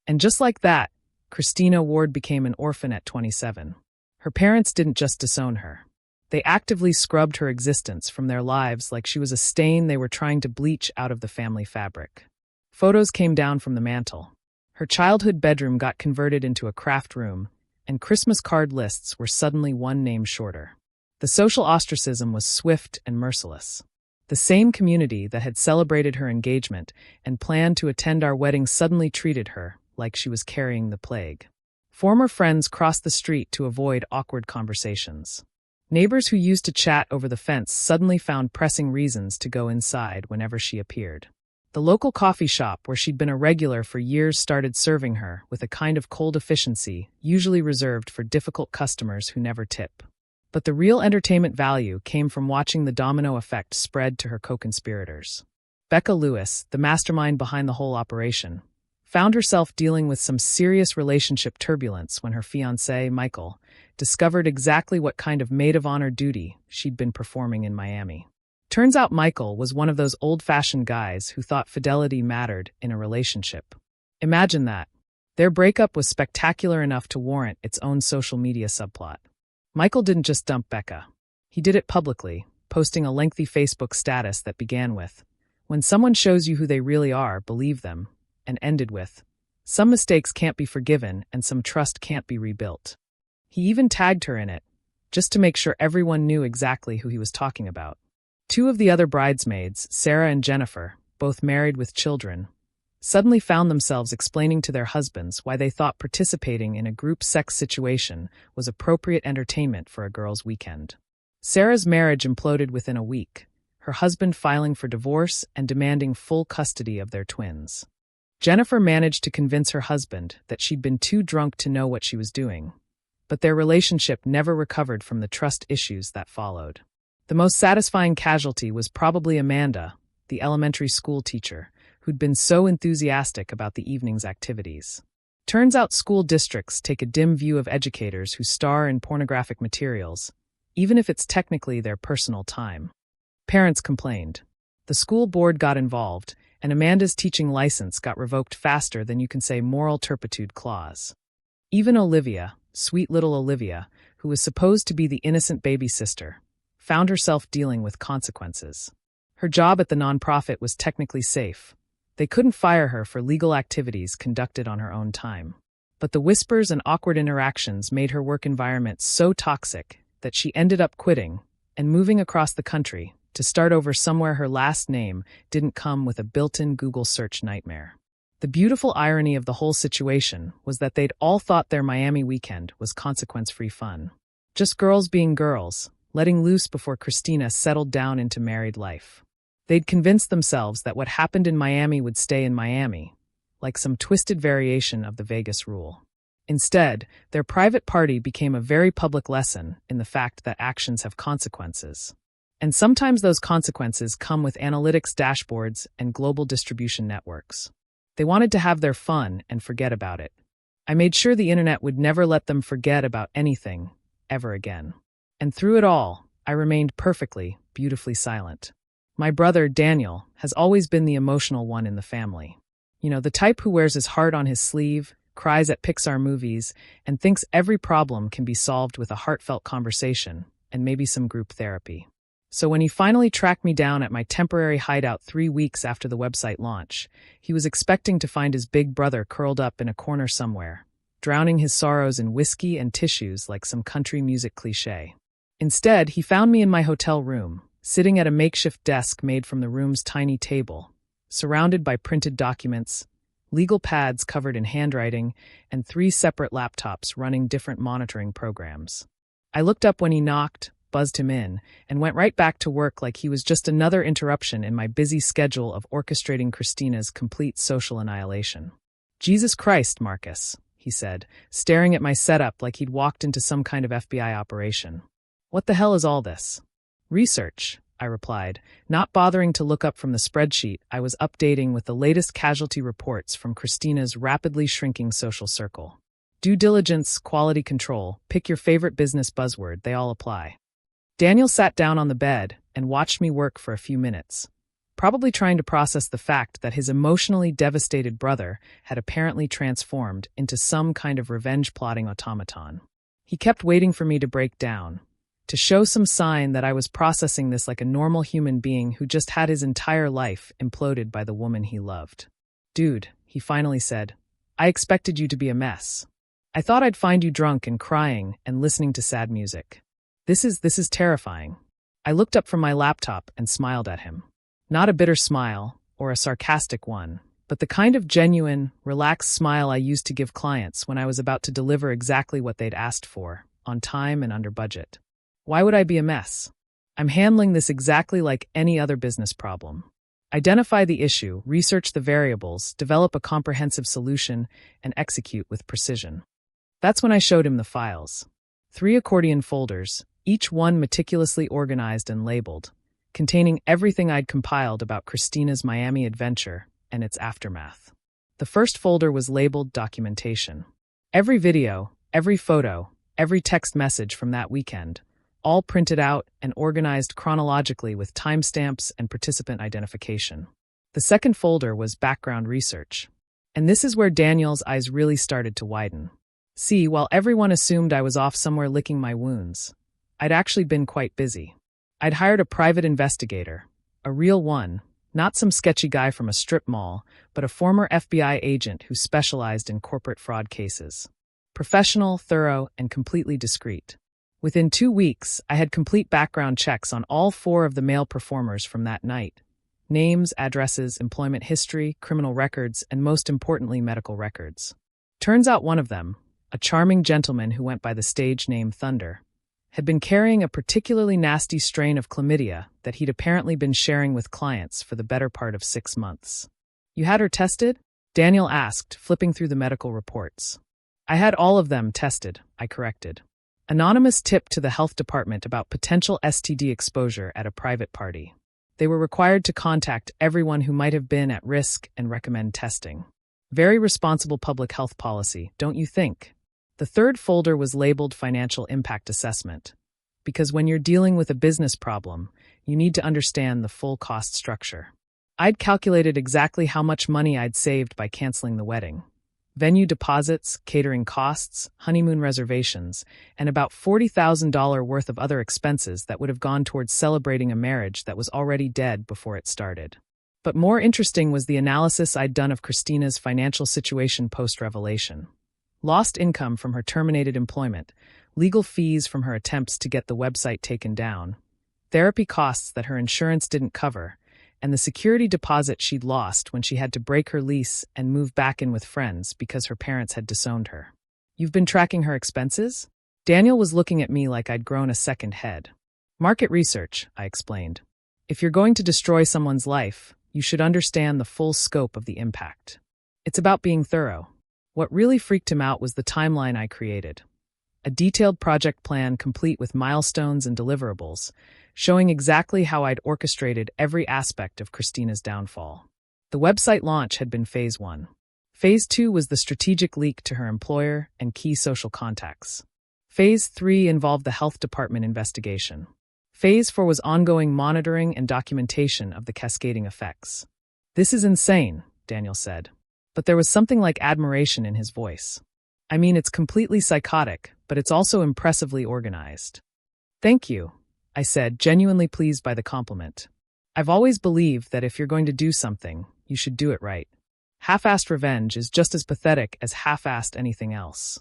And just like that, Christina Ward became an orphan at 27. Her parents didn't just disown her. They actively scrubbed her existence from their lives like she was a stain they were trying to bleach out of the family fabric. Photos came down from the mantle. Her childhood bedroom got converted into a craft room, and Christmas card lists were suddenly one name shorter. The social ostracism was swift and merciless. The same community that had celebrated her engagement and planned to attend our wedding suddenly treated her like she was carrying the plague. Former friends crossed the street to avoid awkward conversations. Neighbors who used to chat over the fence suddenly found pressing reasons to go inside whenever she appeared. The local coffee shop where she'd been a regular for years started serving her with a kind of cold efficiency usually reserved for difficult customers who never tip. But the real entertainment value came from watching the domino effect spread to her co-conspirators. Becca Lewis, the mastermind behind the whole operation, found herself dealing with some serious relationship turbulence when her fiancé, Michael, discovered exactly what kind of maid of honor duty she'd been performing in Miami. Turns out Michael was one of those old-fashioned guys who thought fidelity mattered in a relationship. Imagine that. Their breakup was spectacular enough to warrant its own social media subplot. Michael didn't just dump Becca. He did it publicly, posting a lengthy Facebook status that began with, "When someone shows you who they really are, believe them," and ended with, "Some mistakes can't be forgiven and some trust can't be rebuilt." He even tagged her in it, just to make sure everyone knew exactly who he was talking about. Two of the other bridesmaids, Sarah and Jennifer, both married with children, suddenly found themselves explaining to their husbands why they thought participating in a group sex situation was appropriate entertainment for a girls' weekend. Sarah's marriage imploded within a week, her husband filing for divorce and demanding full custody of their twins. Jennifer managed to convince her husband that she'd been too drunk to know what she was doing, but their relationship never recovered from the trust issues that followed. The most satisfying casualty was probably Amanda, the elementary school teacher, who'd been so enthusiastic about the evening's activities. Turns out school districts take a dim view of educators who star in pornographic materials, even if it's technically their personal time. Parents complained. The school board got involved, and Amanda's teaching license got revoked faster than you can say moral turpitude clause. Even Olivia, sweet little Olivia, who was supposed to be the innocent baby sister, found herself dealing with consequences. Her job at the nonprofit was technically safe. They couldn't fire her for legal activities conducted on her own time. But the whispers and awkward interactions made her work environment so toxic that she ended up quitting and moving across the country to start over somewhere her last name didn't come with a built-in Google search nightmare. The beautiful irony of the whole situation was that they'd all thought their Miami weekend was consequence-free fun. Just girls being girls, letting loose before Christina settled down into married life. They'd convinced themselves that what happened in Miami would stay in Miami, like some twisted variation of the Vegas rule. Instead, their private party became a very public lesson in the fact that actions have consequences. And sometimes those consequences come with analytics dashboards and global distribution networks. They wanted to have their fun and forget about it. I made sure the internet would never let them forget about anything, ever again. And through it all, I remained perfectly, beautifully silent. My brother, Daniel, has always been the emotional one in the family. You know, the type who wears his heart on his sleeve, cries at Pixar movies, and thinks every problem can be solved with a heartfelt conversation and maybe some group therapy. So when he finally tracked me down at my temporary hideout 3 weeks after the website launch, he was expecting to find his big brother curled up in a corner somewhere, drowning his sorrows in whiskey and tissues like some country music cliché. Instead, he found me in my hotel room, sitting at a makeshift desk made from the room's tiny table, surrounded by printed documents, legal pads covered in handwriting, and 3 separate laptops running different monitoring programs. I looked up when he knocked, buzzed him in, and went right back to work like he was just another interruption in my busy schedule of orchestrating Christina's complete social annihilation. "Jesus Christ, Marcus," he said, staring at my setup like he'd walked into some kind of FBI operation. "What the hell is all this?" "Research," I replied, not bothering to look up from the spreadsheet I was updating with the latest casualty reports from Christina's rapidly shrinking social circle. Due diligence, quality control, pick your favorite business buzzword, they all apply. Daniel sat down on the bed and watched me work for a few minutes, probably trying to process the fact that his emotionally devastated brother had apparently transformed into some kind of revenge-plotting automaton. He kept waiting for me to break down, to show some sign that I was processing this like a normal human being who just had his entire life imploded by the woman he loved. "Dude," he finally said, "I expected you to be a mess. I thought I'd find you drunk and crying and listening to sad music. This is terrifying." I looked up from my laptop and smiled at him. Not a bitter smile, or a sarcastic one, but the kind of genuine, relaxed smile I used to give clients when I was about to deliver exactly what they'd asked for, on time and under budget. Why would I be a mess? I'm handling this exactly like any other business problem. Identify the issue, research the variables, develop a comprehensive solution, and execute with precision. That's when I showed him the files. 3 accordion folders, each one meticulously organized and labeled, containing everything I'd compiled about Christina's Miami adventure and its aftermath. The first folder was labeled Documentation. Every video, every photo, every text message from that weekend, all printed out and organized chronologically with timestamps and participant identification. The second folder was Background Research. And this is where Daniel's eyes really started to widen. See, while everyone assumed I was off somewhere licking my wounds, I'd actually been quite busy. I'd hired a private investigator, a real one, not some sketchy guy from a strip mall, but a former FBI agent who specialized in corporate fraud cases. Professional, thorough, and completely discreet. Within 2 weeks, I had complete background checks on all 4 of the male performers from that night, Names, addresses, employment history, criminal records, and most importantly, medical records. Turns out one of them, a charming gentleman who went by the stage name Thunder, had been carrying a particularly nasty strain of chlamydia that he'd apparently been sharing with clients for the better part of 6 months. You had her tested? Daniel asked, flipping through the medical reports. I had all of them tested, I corrected. Anonymous tip to the health department about potential STD exposure at a private party. They were required to contact everyone who might have been at risk and recommend testing. Very responsible public health policy, don't you think? The third folder was labeled Financial Impact Assessment, because when you're dealing with a business problem, you need to understand the full cost structure. I'd calculated exactly how much money I'd saved by canceling the wedding. Venue deposits, catering costs, honeymoon reservations, and about $40,000 worth of other expenses that would have gone towards celebrating a marriage that was already dead before it started. But more interesting was the analysis I'd done of Christina's financial situation post-revelation. Lost income from her terminated employment, legal fees from her attempts to get the website taken down, therapy costs that her insurance didn't cover, and the security deposit she'd lost when she had to break her lease and move back in with friends because her parents had disowned her. You've been tracking her expenses? Daniel was looking at me like I'd grown a second head. Market research, I explained. If you're going to destroy someone's life, you should understand the full scope of the impact. It's about being thorough. What really freaked him out was the timeline I created. A detailed project plan complete with milestones and deliverables, showing exactly how I'd orchestrated every aspect of Christina's downfall. The website launch had been Phase 1. Phase 2 was the strategic leak to her employer and key social contacts. Phase 3 involved the health department investigation. Phase 4 was ongoing monitoring and documentation of the cascading effects. This is insane, Daniel said. But there was something like admiration in his voice. I mean, it's completely psychotic, but it's also impressively organized. Thank you, I said, genuinely pleased by the compliment. I've always believed that if you're going to do something, you should do it right. Half-assed revenge is just as pathetic as half-assed anything else.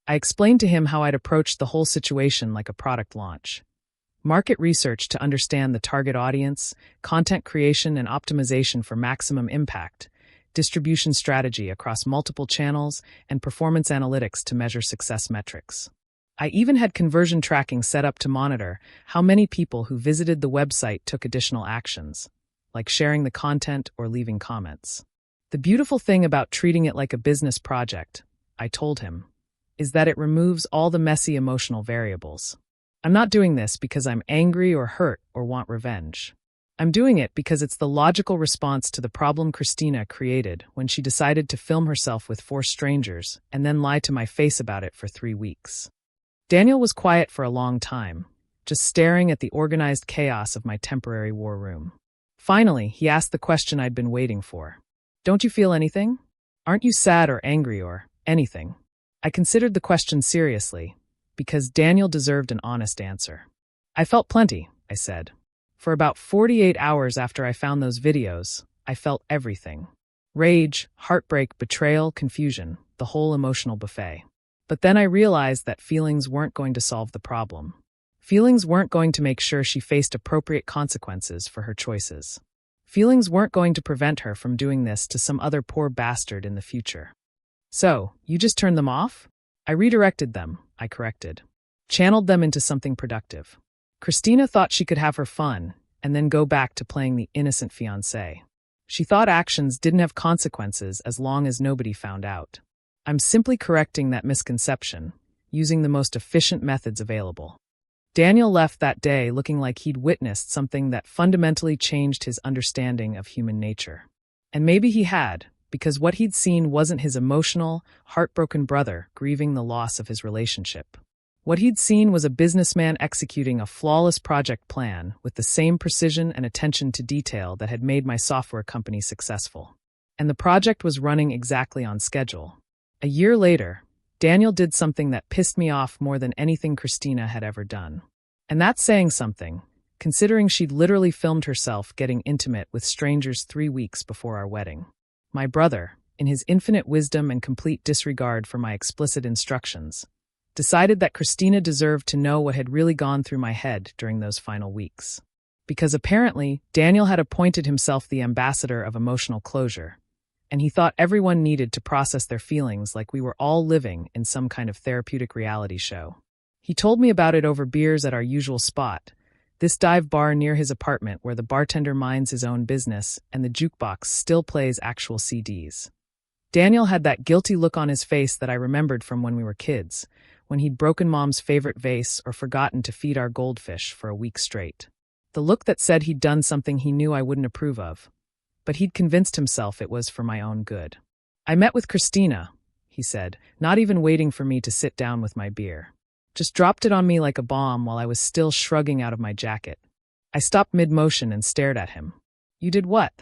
I explained to him how I'd approached the whole situation like a product launch. Market research to understand the target audience, content creation and optimization for maximum impact, distribution strategy across multiple channels, and performance analytics to measure success metrics. I even had conversion tracking set up to monitor how many people who visited the website took additional actions, like sharing the content or leaving comments. The beautiful thing about treating it like a business project, I told him, is that it removes all the messy emotional variables. I'm not doing this because I'm angry or hurt or want revenge. I'm doing it because it's the logical response to the problem Christina created when she decided to film herself with 4 strangers and then lie to my face about it for 3 weeks. Daniel was quiet for a long time, just staring at the organized chaos of my temporary war room. Finally, he asked the question I'd been waiting for. Don't you feel anything? Aren't you sad or angry or anything? I considered the question seriously, because Daniel deserved an honest answer. I felt plenty, I said. For about 48 hours after I found those videos, I felt everything. Rage, heartbreak, betrayal, confusion, the whole emotional buffet. But then I realized that feelings weren't going to solve the problem. Feelings weren't going to make sure she faced appropriate consequences for her choices. Feelings weren't going to prevent her from doing this to some other poor bastard in the future. So, you just turned them off? I redirected them, I corrected. Channeled them into something productive. Christina thought she could have her fun, and then go back to playing the innocent fiancé. She thought actions didn't have consequences as long as nobody found out. I'm simply correcting that misconception, using the most efficient methods available. Daniel left that day looking like he'd witnessed something that fundamentally changed his understanding of human nature. And maybe he had, because what he'd seen wasn't his emotional, heartbroken brother grieving the loss of his relationship. What he'd seen was a businessman executing a flawless project plan with the same precision and attention to detail that had made my software company successful. And the project was running exactly on schedule. A year later, Daniel did something that pissed me off more than anything Christina had ever done. And that's saying something, considering she'd literally filmed herself getting intimate with strangers 3 weeks before our wedding. My brother, in his infinite wisdom and complete disregard for my explicit instructions, decided that Christina deserved to know what had really gone through my head during those final weeks. Because apparently, Daniel had appointed himself the ambassador of emotional closure, and he thought everyone needed to process their feelings like we were all living in some kind of therapeutic reality show. He told me about it over beers at our usual spot, this dive bar near his apartment where the bartender minds his own business and the jukebox still plays actual CDs. Daniel had that guilty look on his face that I remembered from when we were kids, when he'd broken Mom's favorite vase or forgotten to feed our goldfish for a week straight. The look that said he'd done something he knew I wouldn't approve of, but he'd convinced himself it was for my own good. "I met with Christina," he said, not even waiting for me to sit down with my beer. Just dropped it on me like a bomb while I was still shrugging out of my jacket. I stopped mid-motion and stared at him. "You did what?"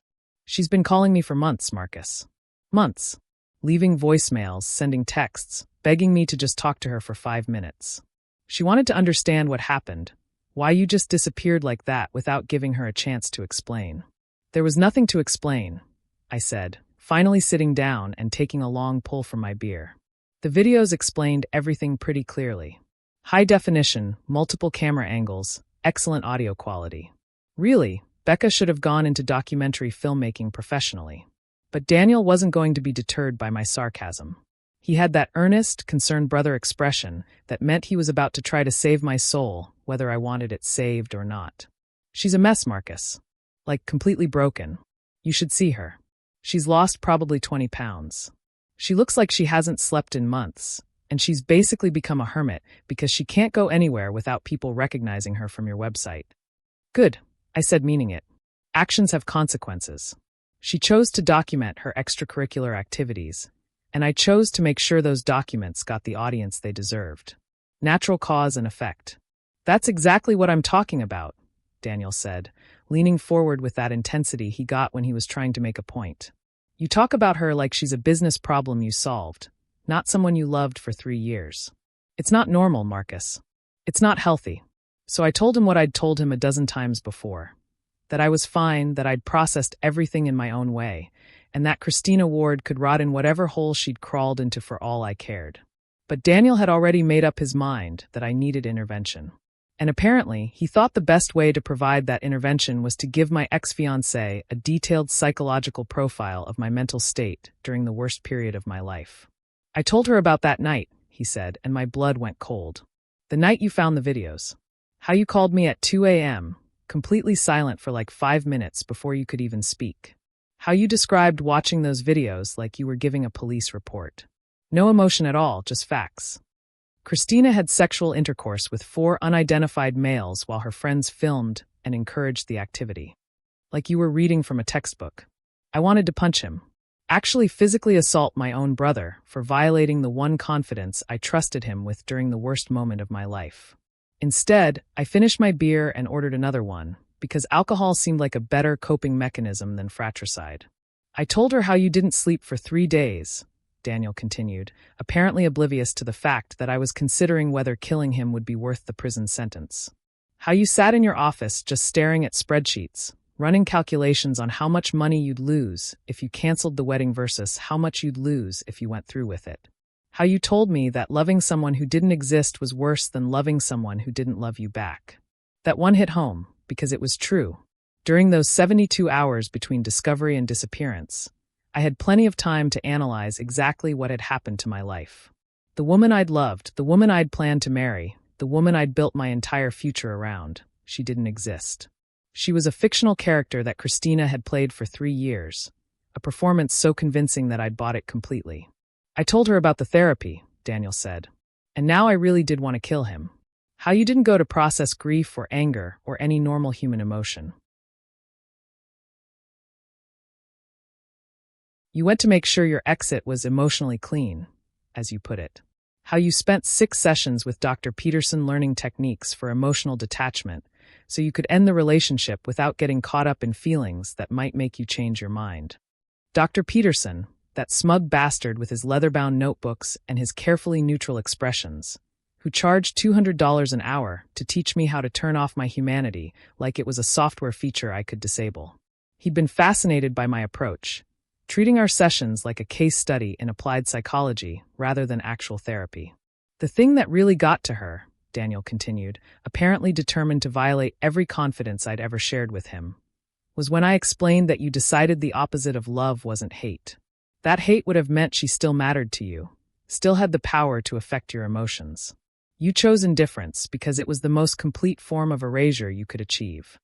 "She's been calling me for months, Marcus. Months. Leaving voicemails, sending texts, begging me to just talk to her for 5 minutes. She wanted to understand what happened, why you just disappeared like that without giving her a chance to explain." "There was nothing to explain," I said, finally sitting down and taking a long pull from my beer. The videos explained everything pretty clearly. High definition, multiple camera angles, excellent audio quality. Really, Becca should have gone into documentary filmmaking professionally. But Daniel wasn't going to be deterred by my sarcasm. He had that earnest, concerned brother expression that meant he was about to try to save my soul, whether I wanted it saved or not. "She's a mess, Marcus. Like, completely broken. You should see her. She's lost probably 20 pounds. She looks like she hasn't slept in months, and she's basically become a hermit because she can't go anywhere without people recognizing her from your website." "Good," I said, meaning it. Actions have consequences. She chose to document her extracurricular activities, and I chose to make sure those documents got the audience they deserved. Natural cause and effect. "That's exactly what I'm talking about," Daniel said, leaning forward with that intensity he got when he was trying to make a point. "You talk about her like she's a business problem you solved, not someone you loved for 3 years. It's not normal, Marcus. It's not healthy." So I told him what I'd told him a dozen times before. That I was fine, that I'd processed everything in my own way, and that Christina Ward could rot in whatever hole she'd crawled into for all I cared. But Daniel had already made up his mind that I needed intervention. And apparently, he thought the best way to provide that intervention was to give my ex-fiancée a detailed psychological profile of my mental state during the worst period of my life. "I told her about that night," he said, and my blood went cold. "The night you found the videos. How you called me at 2 a.m., completely silent for like 5 minutes before you could even speak. How you described watching those videos like you were giving a police report. No emotion at all, just facts. Christina had sexual intercourse with 4 unidentified males while her friends filmed and encouraged the activity. Like you were reading from a textbook. I wanted to punch him. Actually physically assault my own brother for violating the one confidence I trusted him with during the worst moment of my life. Instead, I finished my beer and ordered another one, because alcohol seemed like a better coping mechanism than fratricide. "I told her how you didn't sleep for 3 days, Daniel continued, apparently oblivious to the fact that I was considering whether killing him would be worth the prison sentence. "How you sat in your office just staring at spreadsheets, running calculations on how much money you'd lose if you canceled the wedding versus how much you'd lose if you went through with it. How you told me that loving someone who didn't exist was worse than loving someone who didn't love you back. That one hit home, because it was true. During those 72 hours between discovery and disappearance, I had plenty of time to analyze exactly what had happened to my life. The woman I'd loved, the woman I'd planned to marry, the woman I'd built my entire future around, she didn't exist. She was a fictional character that Christina had played for 3 years, a performance so convincing that I'd bought it completely. I told her about the therapy," Daniel said. "And now I really did want to kill him. How you didn't go to process grief or anger or any normal human emotion. You went to make sure your exit was emotionally clean, as you put it. How you spent 6 sessions with Dr. Peterson learning techniques for emotional detachment so you could end the relationship without getting caught up in feelings that might make you change your mind. Dr. Peterson, that smug bastard with his leather-bound notebooks and his carefully neutral expressions, who charged $200 an hour to teach me how to turn off my humanity like it was a software feature I could disable. He'd been fascinated by my approach, treating our sessions like a case study in applied psychology rather than actual therapy. The thing that really got to her, Daniel continued, apparently determined to violate every confidence I'd ever shared with him, was when I explained that you decided the opposite of love wasn't hate. That hate would have meant she still mattered to you, still had the power to affect your emotions. You chose indifference because it was the most complete form of erasure you could achieve.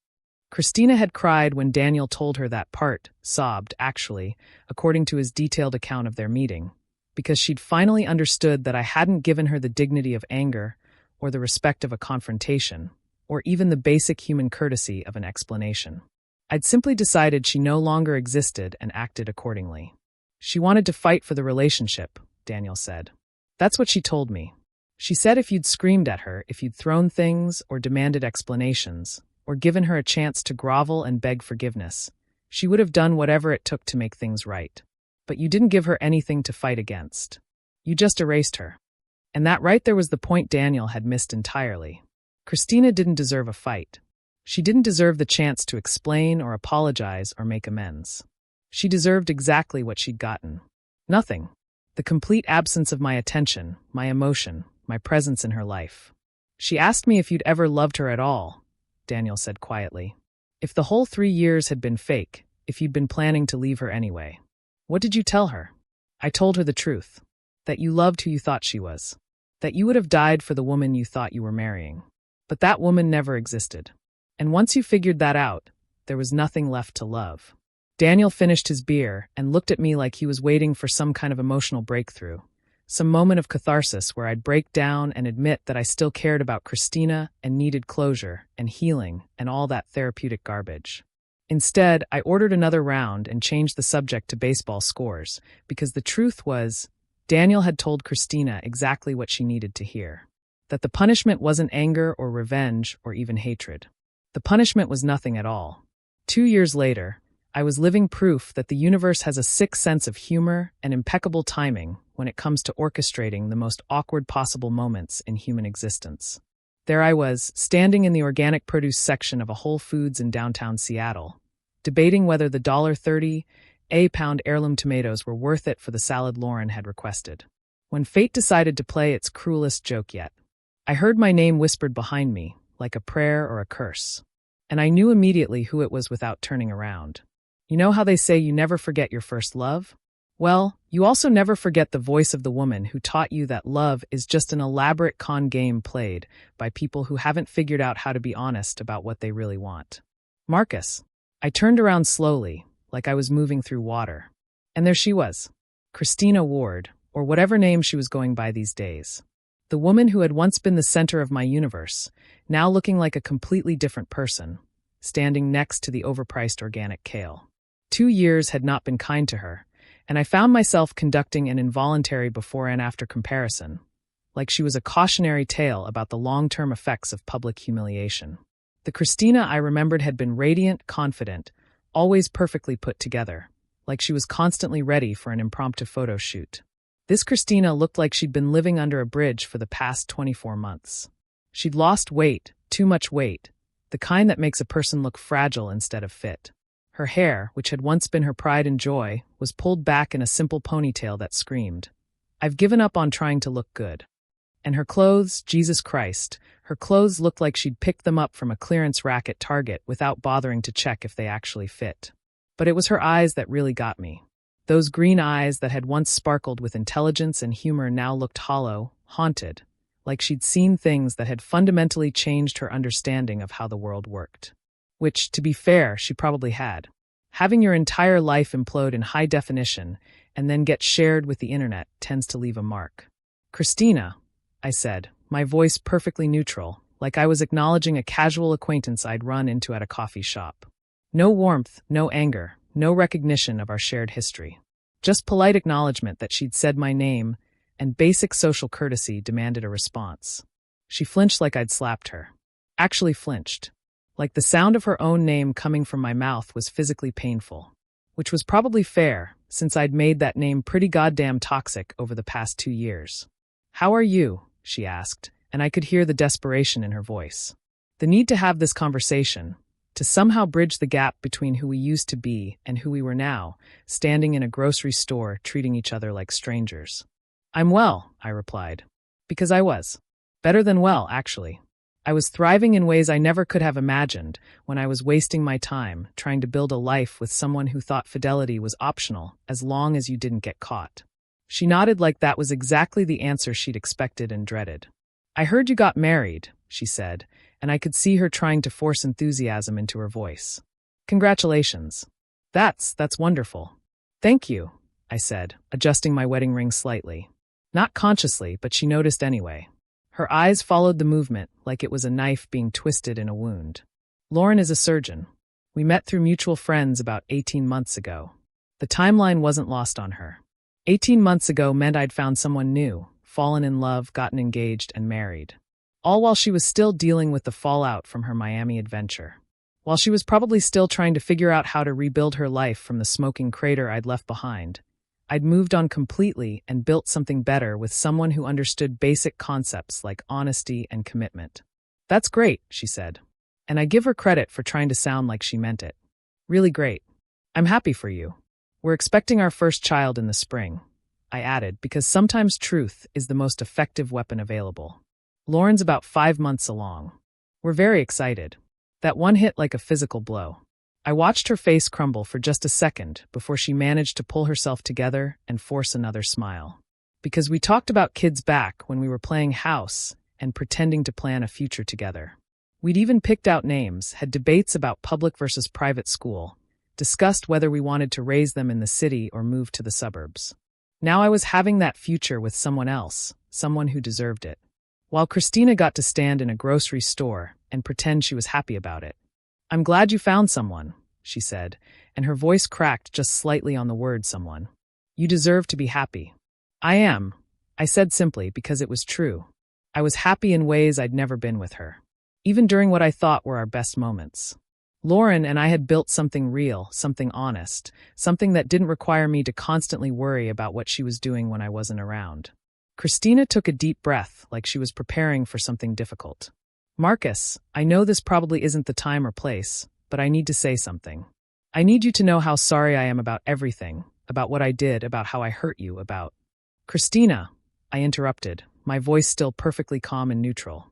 Christina had cried when Daniel told her that part, sobbed, actually, according to his detailed account of their meeting, because she'd finally understood that I hadn't given her the dignity of anger, or the respect of a confrontation, or even the basic human courtesy of an explanation. I'd simply decided she no longer existed and acted accordingly. She wanted to fight for the relationship, Daniel said. That's what she told me. She said if you'd screamed at her, if you'd thrown things or demanded explanations, or given her a chance to grovel and beg forgiveness, she would have done whatever it took to make things right. But you didn't give her anything to fight against. You just erased her. And that right there was the point Daniel had missed entirely. Christina didn't deserve a fight. She didn't deserve the chance to explain or apologize or make amends. She deserved exactly what she'd gotten. Nothing. The complete absence of my attention, my emotion, my presence in her life. She asked me if you'd ever loved her at all, Daniel said quietly. If the whole 3 years had been fake, if you'd been planning to leave her anyway. What did you tell her? I told her the truth. That you loved who you thought she was. That you would have died for the woman you thought you were marrying. But that woman never existed. And once you figured that out, there was nothing left to love. Daniel finished his beer and looked at me like he was waiting for some kind of emotional breakthrough, some moment of catharsis where I'd break down and admit that I still cared about Christina and needed closure and healing and all that therapeutic garbage. Instead, I ordered another round and changed the subject to baseball scores, because the truth was, Daniel had told Christina exactly what she needed to hear. That the punishment wasn't anger or revenge or even hatred. The punishment was nothing at all. 2 years later, I was living proof that the universe has a sick sense of humor and impeccable timing when it comes to orchestrating the most awkward possible moments in human existence. There I was, standing in the organic produce section of a Whole Foods in downtown Seattle, debating whether the $1.30 a-pound heirloom tomatoes were worth it for the salad Lauren had requested, when fate decided to play its cruelest joke yet. I heard my name whispered behind me, like a prayer or a curse, and I knew immediately who it was without turning around. You know how they say you never forget your first love? Well, you also never forget the voice of the woman who taught you that love is just an elaborate con game played by people who haven't figured out how to be honest about what they really want. Marcus. I turned around slowly, like I was moving through water. And there she was, Christina Ward, or whatever name she was going by these days. The woman who had once been the center of my universe, now looking like a completely different person, standing next to the overpriced organic kale. 2 years had not been kind to her, and I found myself conducting an involuntary before and after comparison, like she was a cautionary tale about the long-term effects of public humiliation. The Christina I remembered had been radiant, confident, always perfectly put together, like she was constantly ready for an impromptu photo shoot. This Christina looked like she'd been living under a bridge for the past 24 months. She'd lost weight, too much weight, the kind that makes a person look fragile instead of fit. Her hair, which had once been her pride and joy, was pulled back in a simple ponytail that screamed, "I've given up on trying to look good." And her clothes, Jesus Christ, her clothes looked like she'd picked them up from a clearance rack at Target without bothering to check if they actually fit. But it was her eyes that really got me. Those green eyes that had once sparkled with intelligence and humor now looked hollow, haunted, like she'd seen things that had fundamentally changed her understanding of how the world worked. Which, to be fair, she probably had. Having your entire life implode in high definition and then get shared with the internet tends to leave a mark. "Christina," I said, my voice perfectly neutral, like I was acknowledging a casual acquaintance I'd run into at a coffee shop. No warmth, no anger, no recognition of our shared history. Just polite acknowledgement that she'd said my name, and basic social courtesy demanded a response. She flinched like I'd slapped her. Actually flinched. Like the sound of her own name coming from my mouth was physically painful. Which was probably fair, since I'd made that name pretty goddamn toxic over the past 2 years. "How are you?" she asked, and I could hear the desperation in her voice. The need to have this conversation, to somehow bridge the gap between who we used to be and who we were now, standing in a grocery store treating each other like strangers. "I'm well," I replied. Because I was. Better than well, actually. I was thriving in ways I never could have imagined when I was wasting my time trying to build a life with someone who thought fidelity was optional as long as you didn't get caught. She nodded like that was exactly the answer she'd expected and dreaded. I heard you got married, she said, and I could see her trying to force enthusiasm into her voice. Congratulations. That's wonderful. Thank you, I said, adjusting my wedding ring slightly. Not consciously, but she noticed anyway. Her eyes followed the movement like it was a knife being twisted in a wound. Lauren is a surgeon. We met through mutual friends about 18 months ago. The timeline wasn't lost on her. 18 months ago meant I'd found someone new, fallen in love, gotten engaged, and married. All while she was still dealing with the fallout from her Miami adventure. While she was probably still trying to figure out how to rebuild her life from the smoking crater I'd left behind, I'd moved on completely and built something better with someone who understood basic concepts like honesty and commitment. That's great, she said. And I give her credit for trying to sound like she meant it. Really great. I'm happy for you. We're expecting our first child in the spring, I added, because sometimes truth is the most effective weapon available. Lauren's about 5 months along. We're very excited. That one hit like a physical blow. I watched her face crumble for just a second before she managed to pull herself together and force another smile. Because we talked about kids back when we were playing house and pretending to plan a future together. We'd even picked out names, had debates about public versus private school, discussed whether we wanted to raise them in the city or move to the suburbs. Now I was having that future with someone else, someone who deserved it. While Christina got to stand in a grocery store and pretend she was happy about it. I'm glad you found someone, she said, and her voice cracked just slightly on the word someone. You deserve to be happy. I am, I said simply because it was true. I was happy in ways I'd never been with her, even during what I thought were our best moments. Lauren and I had built something real, something honest, something that didn't require me to constantly worry about what she was doing when I wasn't around. Christina took a deep breath, like she was preparing for something difficult. Marcus, I know this probably isn't the time or place, but I need to say something. I need you to know how sorry I am about everything, about what I did, about how I hurt you, about... Christina, I interrupted, my voice still perfectly calm and neutral.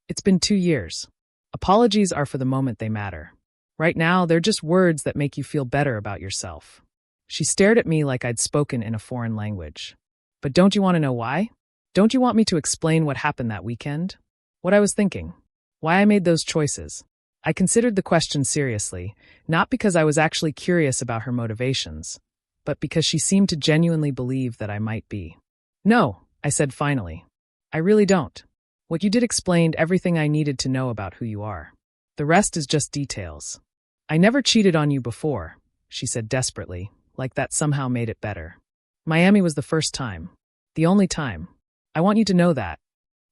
It's been 2 years. Apologies are for the moment they matter. Right now, they're just words that make you feel better about yourself. She stared at me like I'd spoken in a foreign language. But don't you want to know why? Don't you want me to explain what happened that weekend? What I was thinking? Why I made those choices? I considered the question seriously, not because I was actually curious about her motivations, but because she seemed to genuinely believe that I might be. No, I said finally. I really don't. What you did explained everything I needed to know about who you are. The rest is just details. I never cheated on you before, she said desperately, like that somehow made it better. Miami was the first time. The only time. I want you to know that.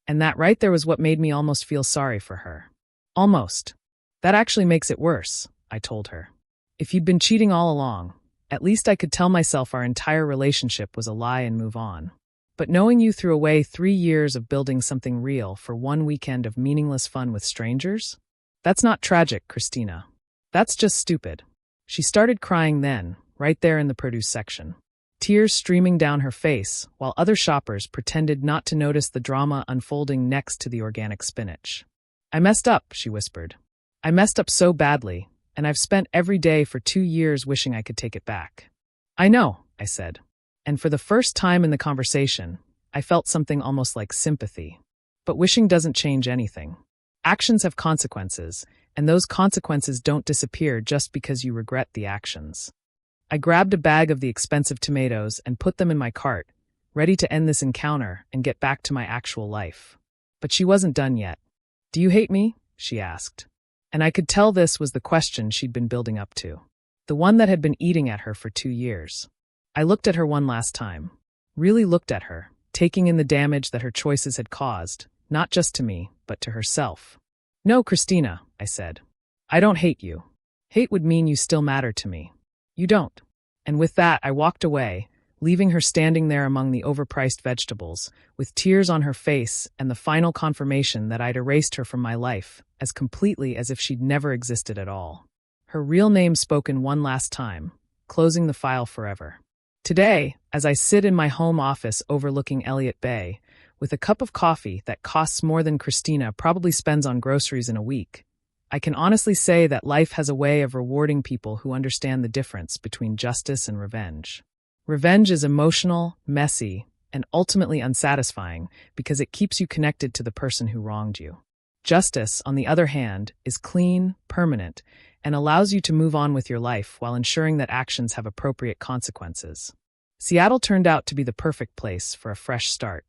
And that right there was what made me almost feel sorry for her. Almost. That actually makes it worse, I told her. If you'd been cheating all along, at least I could tell myself our entire relationship was a lie and move on. But knowing you threw away 3 years of building something real for 1 weekend of meaningless fun with strangers? That's not tragic, Christina. That's just stupid. She started crying then, right there in the produce section. Tears streaming down her face, while other shoppers pretended not to notice the drama unfolding next to the organic spinach. I messed up, she whispered. I messed up so badly, and I've spent every day for 2 years wishing I could take it back. I know, I said. And for the first time in the conversation, I felt something almost like sympathy. But wishing doesn't change anything. Actions have consequences, and those consequences don't disappear just because you regret the actions. I grabbed a bag of the expensive tomatoes and put them in my cart, ready to end this encounter and get back to my actual life. But she wasn't done yet. Do you hate me? She asked. And I could tell this was the question she'd been building up to. The one that had been eating at her for 2 years. I looked at her one last time. Really looked at her, taking in the damage that her choices had caused, not just to me, but to herself. No, Christina, I said. I don't hate you. Hate would mean you still matter to me. You don't. And with that, I walked away, leaving her standing there among the overpriced vegetables, with tears on her face and the final confirmation that I'd erased her from my life, as completely as if she'd never existed at all. Her real name spoken one last time, closing the file forever. Today, as I sit in my home office overlooking Elliott Bay, With a cup of coffee that costs more than Christina probably spends on groceries in a week, I can honestly say that life has a way of rewarding people who understand the difference between justice and revenge. Revenge is emotional, messy, and ultimately unsatisfying because it keeps you connected to the person who wronged you. Justice, on the other hand, is clean, permanent, and allows you to move on with your life while ensuring that actions have appropriate consequences. Seattle turned out to be the perfect place for a fresh start.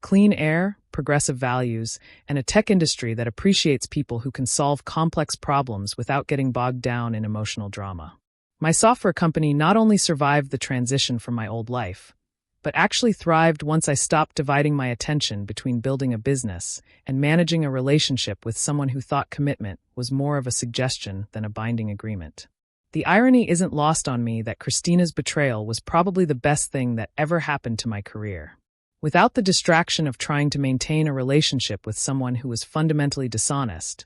Clean air, progressive values, and a tech industry that appreciates people who can solve complex problems without getting bogged down in emotional drama. My software company not only survived the transition from my old life, but actually thrived once I stopped dividing my attention between building a business and managing a relationship with someone who thought commitment was more of a suggestion than a binding agreement. The irony isn't lost on me that Christina's betrayal was probably the best thing that ever happened to my career. Without the distraction of trying to maintain a relationship with someone who was fundamentally dishonest,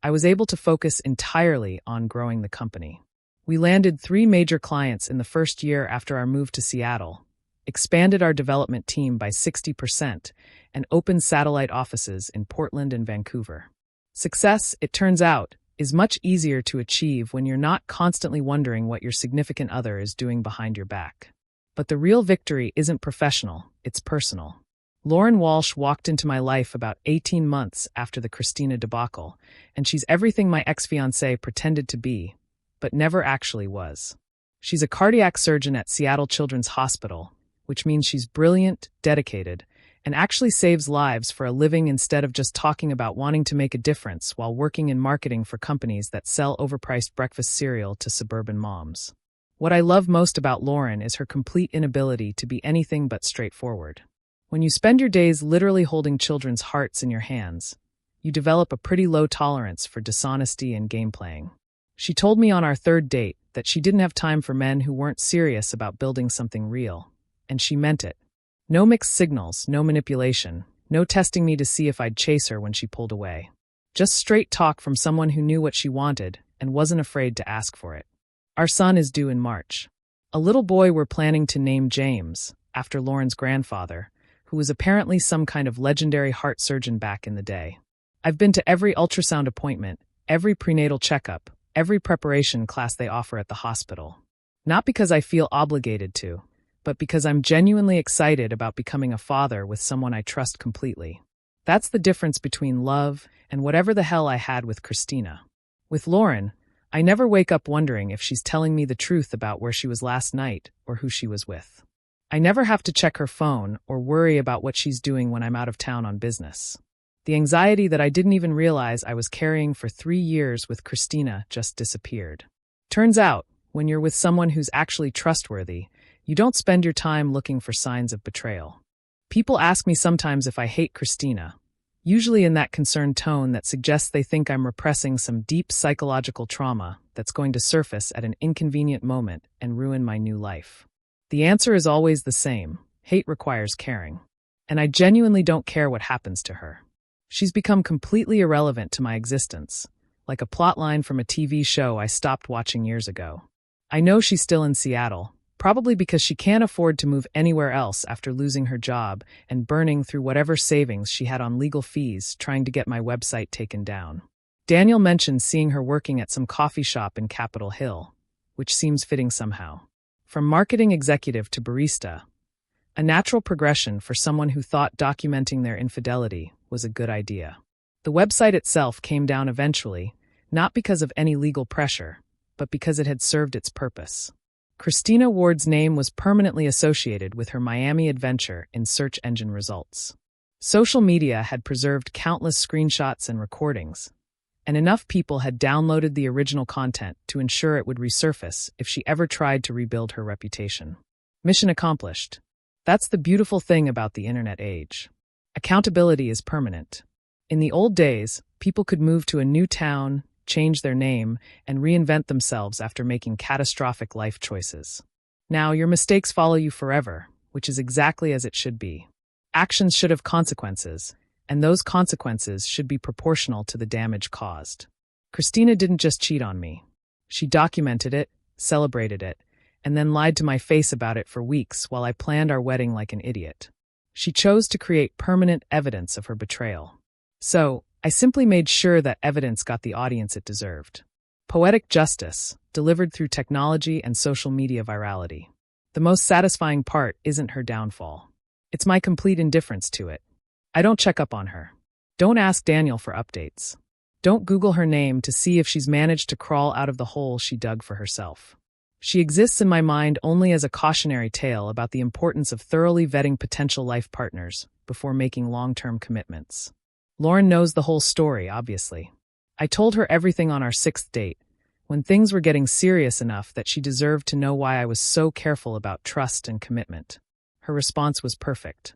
I was able to focus entirely on growing the company. We landed 3 major clients in the first year after our move to Seattle, expanded our development team by 60%, and opened satellite offices in Portland and Vancouver. Success, it turns out, is much easier to achieve when you're not constantly wondering what your significant other is doing behind your back. But the real victory isn't professional, it's personal. Lauren Walsh walked into my life about 18 months after the Christina debacle, and she's everything my ex-fiancé pretended to be, but never actually was. She's a cardiac surgeon at Seattle Children's Hospital, which means she's brilliant, dedicated, and actually saves lives for a living instead of just talking about wanting to make a difference while working in marketing for companies that sell overpriced breakfast cereal to suburban moms. What I love most about Lauren is her complete inability to be anything but straightforward. When you spend your days literally holding children's hearts in your hands, you develop a pretty low tolerance for dishonesty and game playing. She told me on our 3rd date that she didn't have time for men who weren't serious about building something real, and she meant it. No mixed signals, no manipulation, no testing me to see if I'd chase her when she pulled away. Just straight talk from someone who knew what she wanted and wasn't afraid to ask for it. Our son is due in March. A little boy we're planning to name James, after Lauren's grandfather, who was apparently some kind of legendary heart surgeon back in the day. I've been to every ultrasound appointment, every prenatal checkup, every preparation class they offer at the hospital. Not because I feel obligated to, but because I'm genuinely excited about becoming a father with someone I trust completely. That's the difference between love and whatever the hell I had with Christina. With Lauren, I never wake up wondering if she's telling me the truth about where she was last night or who she was with. I never have to check her phone or worry about what she's doing when I'm out of town on business. The anxiety that I didn't even realize I was carrying for 3 years with Christina just disappeared. Turns out, when you're with someone who's actually trustworthy, you don't spend your time looking for signs of betrayal. People ask me sometimes if I hate Christina, usually in that concerned tone that suggests they think I'm repressing some deep psychological trauma that's going to surface at an inconvenient moment and ruin my new life. The answer is always the same: hate requires caring. And I genuinely don't care what happens to her. She's become completely irrelevant to my existence, like a plotline from a TV show I stopped watching years ago. I know she's still in Seattle, probably because she can't afford to move anywhere else after losing her job and burning through whatever savings she had on legal fees trying to get my website taken down. Daniel mentioned seeing her working at some coffee shop in Capitol Hill, which seems fitting somehow. From marketing executive to barista, a natural progression for someone who thought documenting their infidelity was a good idea. The website itself came down eventually, not because of any legal pressure, but because it had served its purpose. Christina Ward's name was permanently associated with her Miami adventure in search engine results. Social media had preserved countless screenshots and recordings, and enough people had downloaded the original content to ensure it would resurface if she ever tried to rebuild her reputation. Mission accomplished. That's the beautiful thing about the internet age. Accountability is permanent. In the old days, people could move to a new town, change their name, and reinvent themselves after making catastrophic life choices. Now, your mistakes follow you forever, which is exactly as it should be. Actions should have consequences, and those consequences should be proportional to the damage caused. Christina didn't just cheat on me. She documented it, celebrated it, and then lied to my face about it for weeks while I planned our wedding like an idiot. She chose to create permanent evidence of her betrayal. So, I simply made sure that evidence got the audience it deserved. Poetic justice, delivered through technology and social media virality. The most satisfying part isn't her downfall. It's my complete indifference to it. I don't check up on her. Don't ask Daniel for updates. Don't Google her name to see if she's managed to crawl out of the hole she dug for herself. She exists in my mind only as a cautionary tale about the importance of thoroughly vetting potential life partners before making long-term commitments. Lauren knows the whole story, obviously. I told her everything on our 6th date, when things were getting serious enough that she deserved to know why I was so careful about trust and commitment. Her response was perfect.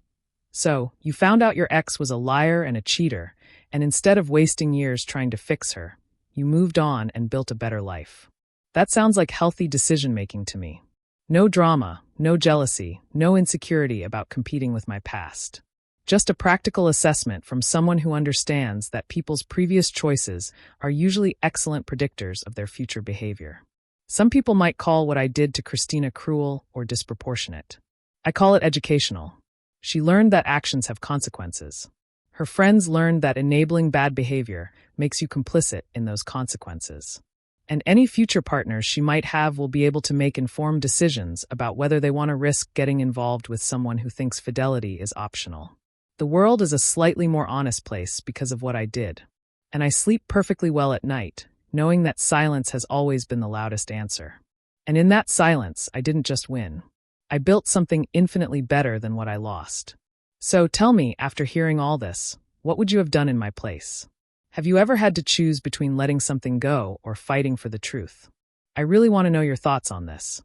So, you found out your ex was a liar and a cheater, and instead of wasting years trying to fix her, you moved on and built a better life. That sounds like healthy decision-making to me. No drama, no jealousy, no insecurity about competing with my past. Just a practical assessment from someone who understands that people's previous choices are usually excellent predictors of their future behavior. Some people might call what I did to Christina cruel or disproportionate. I call it educational. She learned that actions have consequences. Her friends learned that enabling bad behavior makes you complicit in those consequences. And any future partners she might have will be able to make informed decisions about whether they want to risk getting involved with someone who thinks fidelity is optional. The world is a slightly more honest place because of what I did. And I sleep perfectly well at night, knowing that silence has always been the loudest answer. And in that silence, I didn't just win. I built something infinitely better than what I lost. So tell me, after hearing all this, what would you have done in my place? Have you ever had to choose between letting something go or fighting for the truth? I really want to know your thoughts on this.